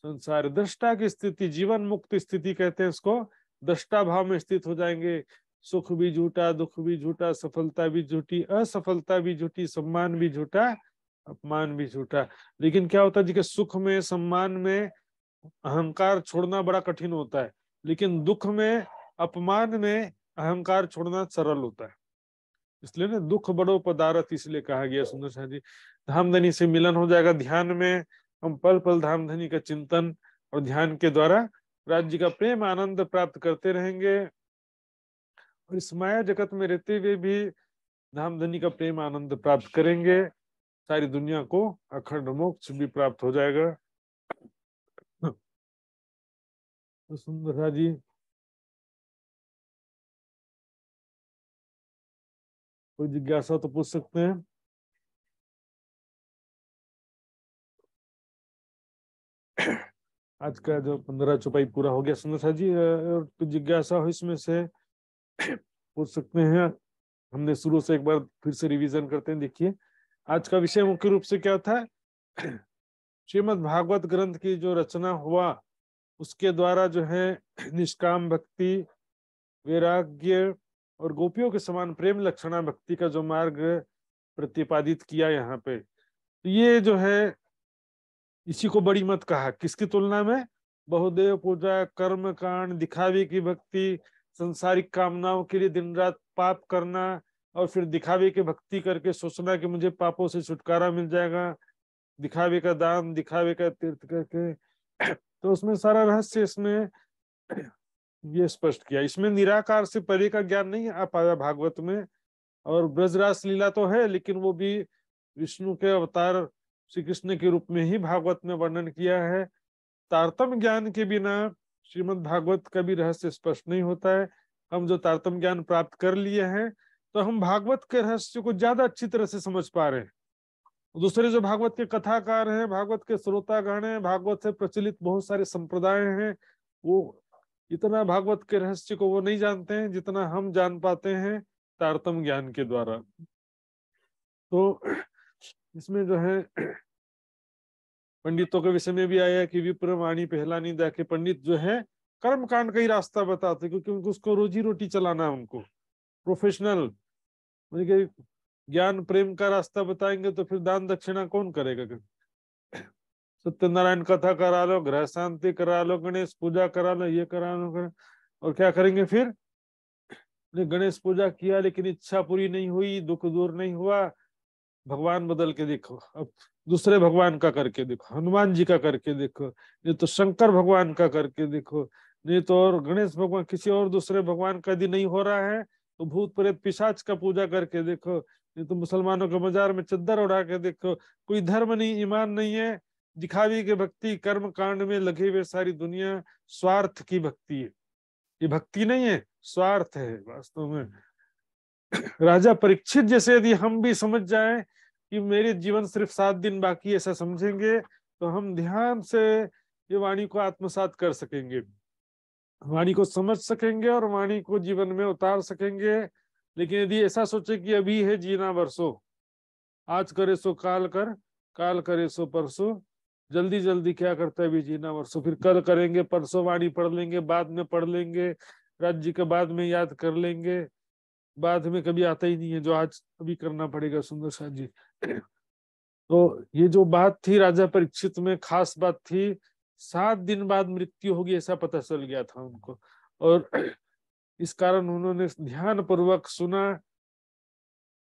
संसार। दृष्टा की स्थिति, जीवन मुक्त स्थिति कहते हैं इसको, दृष्टा भाव में स्थित हो जाएंगे। सुख भी झूठा, दुख भी झूठा, सफलता भी झूठी, असफलता भी झूठी, सम्मान भी झूठा, अपमान भी झूठा। लेकिन क्या होता है जी, कि सुख में सम्मान में अहंकार छोड़ना बड़ा कठिन होता है, लेकिन दुख में अपमान में अहंकार छोड़ना सरल होता है। इसलिए ना दुख बड़ो पदार्थ इसलिए कहा गया। सुंदर शाह जी, धामधनी से मिलन हो जाएगा, ध्यान में हम पल पल धामधनी का चिंतन और ध्यान के द्वारा राज्य का प्रेम आनंद प्राप्त करते रहेंगे, और इस माया जगत में रहते हुए भी धामधनी का प्रेम आनंद प्राप्त करेंगे। सारी दुनिया को अखंड मोक्ष भी प्राप्त हो जाएगा। तो सुंदर शाह जी, कोई जिज्ञासा तो पूछ सकते हैं। आज का जो 15 चौपाई पूरा हो गया सुंदर शाह जी, और तो जिज्ञासा हो इसमें से पूछ सकते हैं। हमने शुरू से एक बार फिर से रिवीजन करते हैं। देखिए आज का विषय मुख्य रूप से क्या था, श्रीमद् भागवत ग्रंथ की जो रचना हुआ उसके द्वारा जो है निष्काम भक्ति वैराग्य और गोपियों के समान प्रेम लक्षणा भक्ति का जो मार्ग प्रतिपादित किया यहाँ पे, तो ये जो है इसी को बड़ी मत कहा। किसकी तुलना में? बहुदेव पूजा, कर्म कांड, दिखावे की भक्ति, संसारिक कामनाओं के लिए दिन रात पाप करना और फिर दिखावे की भक्ति करके सोचना कि मुझे पापों से छुटकारा मिल जाएगा, दिखावे का दान, दिखावे का तीर्थ करके। तो उसमें सारा रहस्य इसमें ये स्पष्ट किया। इसमें निराकार से परे का ज्ञान नहीं आ पाया भागवत में। और ब्रजरास लीला तो है, लेकिन वो भी विष्णु के अवतार श्री कृष्ण के रूप में ही भागवत में वर्णन किया है। तारतम्य ज्ञान के बिना श्रीमद् भागवत का भी रहस्य स्पष्ट नहीं होता है। हम जो तारतम्य ज्ञान प्राप्त कर लिए हैं, तो हम भागवत के रहस्य को ज्यादा अच्छी तरह से समझ पा रहे हैं। दूसरे जो भागवत के कथाकार हैं, भागवत के श्रोतागण हैं, भागवत से प्रचलित बहुत सारे संप्रदाय हैं, वो इतना भागवत के रहस्य को वो नहीं जानते हैं जितना हम जान पाते हैं तारतम्य ज्ञान के द्वारा। तो इसमें जो है पंडितों के विषय में भी आया कि विप्र वाणी पहलानी दा के पंडित जो है कर्म कांड का ही रास्ता बताते, क्योंकि उनको उसको रोजी रोटी चलाना है, उनको प्रोफेशनल ज्ञान प्रेम का रास्ता बताएंगे तो फिर दान दक्षिणा कौन करेगा? सत्यनारायण कथा करा लो, ग्रह शांति करा लो, गणेश पूजा करा लो, ये करा लो, और क्या करेंगे फिर? गणेश पूजा किया लेकिन इच्छा पूरी नहीं हुई, दुख दूर नहीं हुआ, भगवान बदल के देखो, अब दूसरे भगवान का करके देखो, हनुमान जी का करके देखो, नहीं तो शंकर भगवान का करके देखो, नहीं तो और गणेश भगवान, किसी और दूसरे भगवान का यदि नहीं हो रहा है तो भूत प्रेत पिशाच का पूजा करके देखो, नहीं तो मुसलमानों के मजार में चद्दर उड़ा के देखो। कोई धर्म नहीं, ईमान नहीं है, दिखावी की भक्ति, कर्म कांड में लगे हुए सारी दुनिया स्वार्थ की भक्ति है। ये भक्ति नहीं है, स्वार्थ है वास्तव में। राजा परीक्षित जैसे यदि हम भी समझ जाएं कि मेरे जीवन सिर्फ 7 दिन बाकी, ऐसा समझेंगे तो हम ध्यान से ये वाणी को आत्मसात कर सकेंगे, वाणी को समझ सकेंगे और वाणी को जीवन में उतार सकेंगे। लेकिन यदि ऐसा सोचे कि अभी है जीना वर्षों, आज करे सो काल कर, काल करे सो परसों, जल्दी जल्दी क्या करता है अभी जीना वर्षों, फिर कल करेंगे, परसों वाणी पढ़ लेंगे, बाद में पढ़ लेंगे, राज्य के बाद में याद कर लेंगे, बाद में कभी आता ही नहीं है जो आज अभी करना पड़ेगा। सुंदर साथ जी, तो ये जो बात थी राजा परीक्षित में खास बात थी, 7 दिन बाद मृत्यु होगी ऐसा पता चल गया था उनको, और इस कारण उन्होंने ध्यान पूर्वक सुना।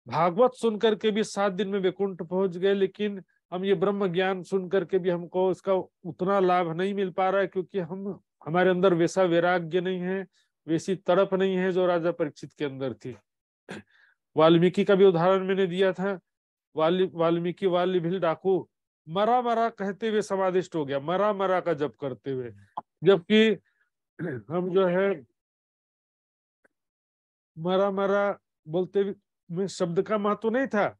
भागवत सुन करके भी 7 दिन में वैकुंठ पहुंच गए, लेकिन हम ये ब्रह्म ज्ञान सुन करके भी हमको इसका उतना लाभ नहीं मिल पा रहा है, क्योंकि हमारे अंदर वैसा वैराग्य नहीं है, वैसी तड़प नहीं है जो राजा परीक्षित के अंदर थी। वाल्मीकि का भी उदाहरण मैंने दिया था। वाल्मीकि वाली भी डाकू मरा मरा कहते हुए समाधिष्ट हो गया, मरा मरा का जप करते हुए, जबकि हम जो है मरा मरा बोलते में शब्द का महत्व नहीं था,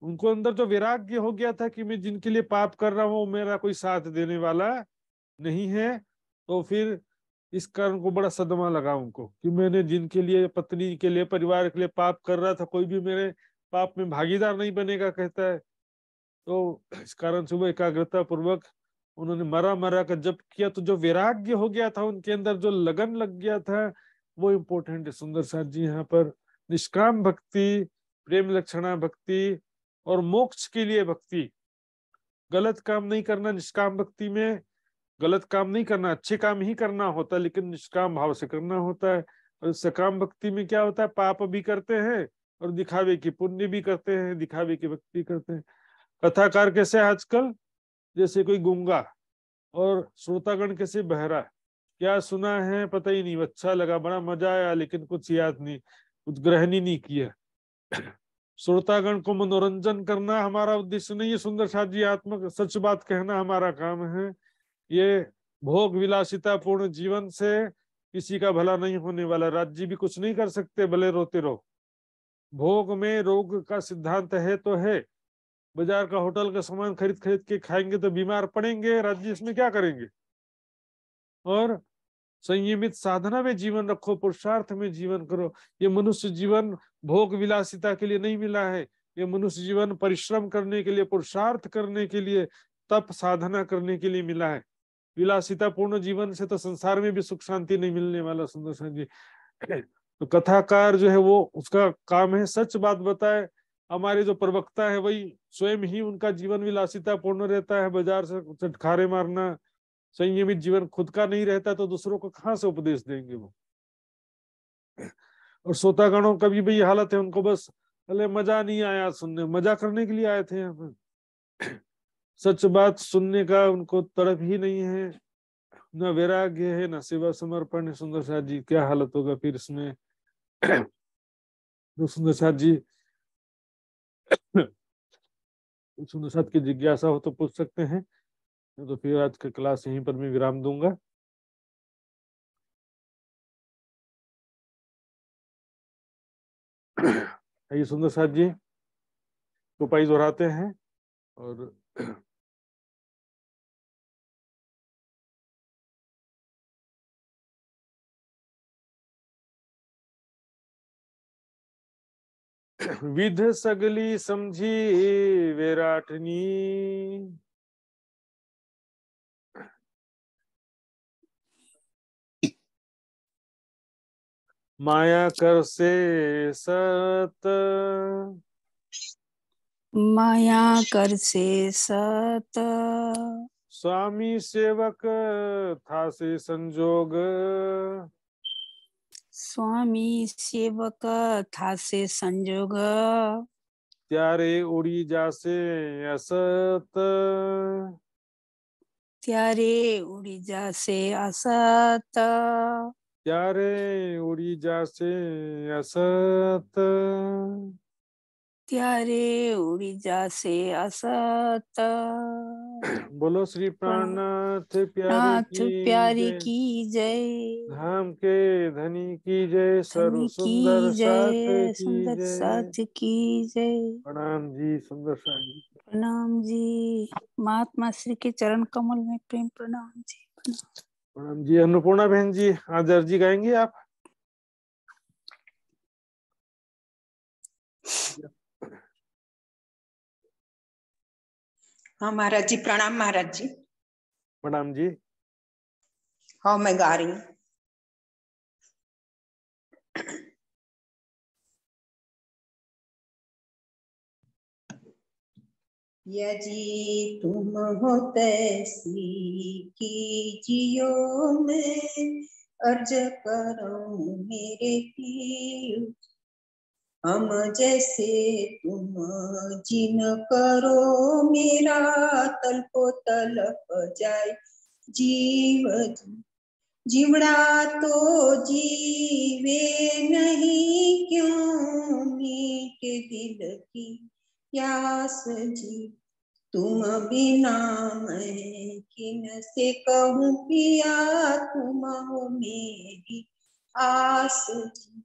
उनको अंदर जो वैराग्य हो गया था कि मैं जिनके लिए पाप कर रहा हूं मेरा कोई साथ देने वाला नहीं है। तो फिर इस कारण को बड़ा सदमा लगा उनको कि मैंने जिनके लिए, पत्नी के लिए, परिवार के लिए पाप कर रहा था, कोई भी मेरे पाप में भागीदार नहीं बनेगा कहता है। तो इस कारण से वो एकाग्रता पूर्वक उन्होंने मरा मरा का जप किया, तो जो वैराग्य हो गया था उनके अंदर, जो लगन लग गया था, वो इम्पोर्टेंट है। सुंदर साथ जी यहाँ पर निष्काम भक्ति, प्रेम लक्षणा भक्ति और मोक्ष के लिए भक्ति, गलत काम नहीं करना। निष्काम भक्ति में गलत काम नहीं करना, अच्छे काम ही करना होता है, लेकिन निष्काम भाव से करना होता है। और सकाम भक्ति में क्या होता है, पाप भी करते हैं और दिखावे की पुण्य भी करते हैं, दिखावे की भक्ति करते हैं। कथाकार कैसे आजकल, जैसे कोई गूंगा और श्रोतागण कैसे बहरा, क्या सुना है पता ही नहीं, अच्छा लगा, बड़ा मजा आया, लेकिन कुछ याद नहीं, कुछ ग्रहण ही नहीं किया। श्रोतागण को मनोरंजन करना हमारा उद्देश्य नहीं है सुंदर साथ जी, आत्मक सच बात कहना हमारा काम है। ये भोग विलासिता पूर्ण जीवन से किसी का भला नहीं होने वाला, राज्य भी कुछ नहीं कर सकते, भले रोते रहो। भोग में रोग का सिद्धांत है तो है, बाजार का होटल का सामान खरीद खरीद के खाएंगे तो बीमार पड़ेंगे, राज्य इसमें क्या करेंगे। और संयमित साधना में जीवन रखो, पुरुषार्थ में जीवन करो। ये मनुष्य जीवन भोग विलासिता के लिए नहीं मिला है, ये मनुष्य जीवन परिश्रम करने के लिए, पुरुषार्थ करने के लिए, तप साधना करने के लिए मिला है। विलासिता पूर्ण जीवन से तो संसार में भी सुख शांति नहीं मिलने वाला सुंदर जी। तो कथाकार जो है वो उसका काम है सच बात बताए। हमारे जो प्रवक्ता है वही स्वयं ही उनका जीवन विलासिता पूर्ण रहता है, बाजार से चटखारे मारना, संयमित जीवन खुद का नहीं रहता, तो दूसरों को कहाँ से उपदेश देंगे वो। और श्रोतागणों का भी वही हालत है, उनको बस अरे मजा नहीं आया सुनने, मजा करने के लिए आए थे यहाँ पर, सच बात सुनने का उनको तड़प ही नहीं है, न वैराग्य है न सेवा समर्पण है। सुंदर साथ जी क्या हालत होगा फिर इसमें। तो सुंदर साथ जी, सुंदर साथ की जिज्ञासा हो तो पूछ सकते हैं, तो फिर आज का क्लास यहीं पर मैं विराम दूंगा। ये सुंदर साथ जी उपाय दोहराते हैं और विध सगली समझी विराटनी, माया कर से सत, माया कर से सत, स्वामी सेवक था से संजोग, स्वामी सेवक था से संजोग, त्यारे उड़ी जासे असत, त्यारे उड़ी जा से असत, त्यारे उड़ी जासे असत, त्यारे उड़ी जा से असत। बोलो श्री प्राणनाथ प्यारे नाथ की प्यारे जय, की जय, धाम के धनी की जय, सर्व धनी सुंदर की साथ जय, की सुंदर जय। साथ की जय। प्रणाम जी सुंदर साथ जी। प्रणाम जी, महात्मा श्री के चरण कमल में प्रेम प्रणाम जी। प्रणाम जी। अन्नपूर्णा बहन जी आज अर्जी गाएंगे आप। हाँ महाराज जी, प्रणाम महाराज जी। प्रणाम जी। हाँ मैं गा रही हूँ। यदि तुम हो तैसी कीजियो, मैं अर्ज करूं मेरे पीर। हम जैसे तुम जिन करो, मेरा तलपो तलप जाए जीव। जीवड़ा तो जीवे नहीं, क्यों मीठे दिल की प्यास जी। तुम बिना मैं किन से कहूँ पिया, तुम हो मेरी आस जी।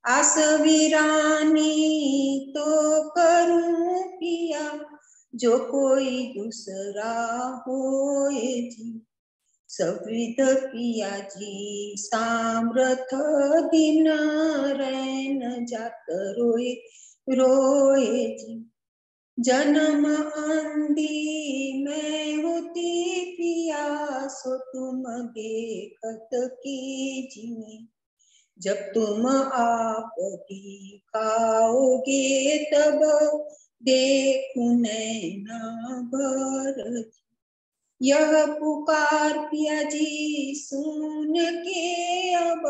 आस वीरानी तो करूँ पिया, जो कोई दूसरा होए जी। सविध पिया जी सामर्थ दिन, रैन जात रोए रोए जी। जन्म अंधी मैं होती पिया, सो तुम देखत कीजिए। जब तुम आप दिखाओगे, तब देखूं नैना भर। यह पुकार पिया जी सुन के, अब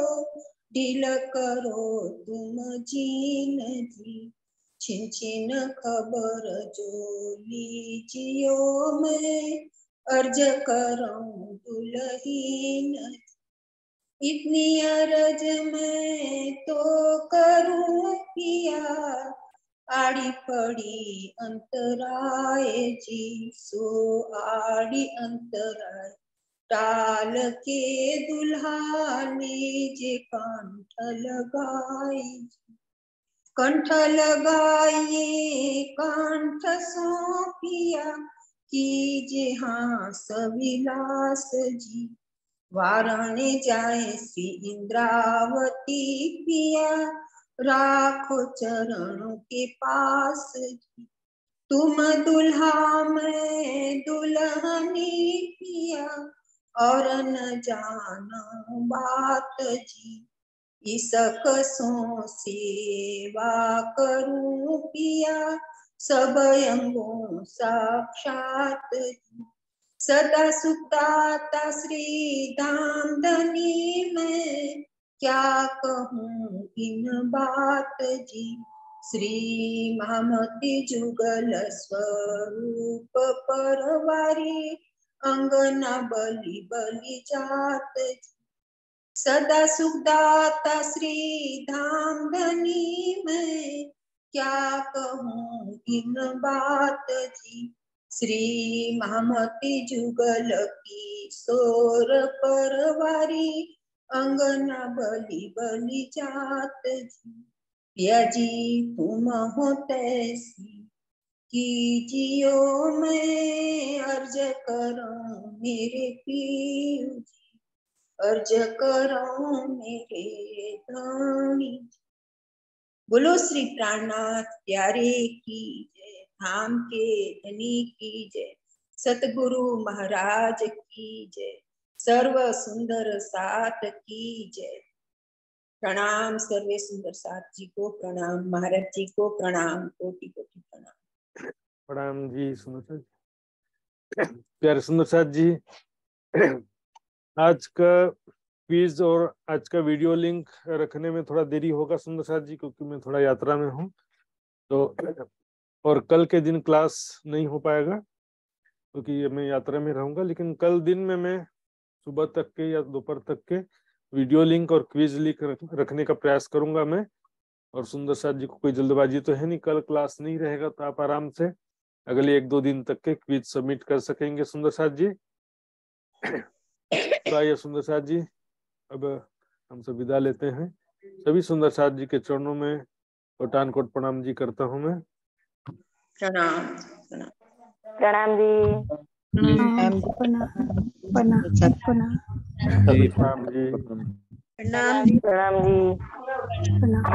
दिल करो तुम जीन जी। छिन छिन खबर जो लीजियो, मैं अर्ज करूं दुल्हीन। इतनी अरज मैं तो करूं पिया, आड़ी पड़ी अंतराय जी। सो आड़ी अंतराय टाल के, दुल्हा लीजे कंठ लगाई। कंठ लगाइए कंठ सौंपिया, कीजे हाँ सविलास जी। वाराणे जाए श्री इंद्रावती पिया, राखो चरणों के पास जी। तुम दुल्हा मैं दुल्हनी पिया, और न जाना बात जी। ईसक सो सेवा करूं पिया सब अंगों साक्षात सदा सुखदाता श्री धाम धनी मैं क्या कहूँ इन बात जी श्री महामती जुगल स्वरूप परवारी अंगना बलि बलि जात सदा सुखदाता श्री धाम धनी मैं क्या कहूँ इन बात जी श्री महामती जुगल की सोर परवारी अंगना बलि बलि जात जी पिया जी तुम हो तैसी कीजियो मैं अर्ज करूं मेरे पीर जी अर्ज करूं मेरे धनी बोलो श्री प्राणनाथ प्यारे की जय धाम के धनी की जय सतगुरु महाराज की जय सर्व सुंदर साथ की जय प्रणाम सर्वे सुंदर साथ जी को प्रणाम महाराज जी को प्रणाम कोटि कोटि प्रणाम प्रणाम जी सुंदर साथ प्यारे सुंदर साथ जी। आज का क्विज और आज का वीडियो लिंक रखने में थोड़ा देरी होगा सुंदर साथ जी, क्योंकि मैं थोड़ा यात्रा में हूँ, तो और कल के दिन क्लास नहीं हो पाएगा क्योंकि मैं यात्रा में रहूंगा। लेकिन कल दिन में मैं सुबह तक के या दोपहर तक के वीडियो लिंक और क्विज लिंक रखने का प्रयास करूंगा मैं। और सुंदर साथ जी को कोई जल्दबाजी तो है नहीं, कल क्लास नहीं रहेगा तो आप आराम से अगले 1-2 दिन तक के क्विज सबमिट कर सकेंगे सुंदर साथ जी। तो आइए सुंदर साथ जी, अब हम सब विदा लेते हैं। सभी सुंदर साथ जी के चरणों में कोटान कोट प्रणाम जी करता हूँ मैं। प्रणाम प्रणाम जी प्रणाम प्रणाम प्रणाम जी। प्रणाम प्रणाम जी प्रणाम।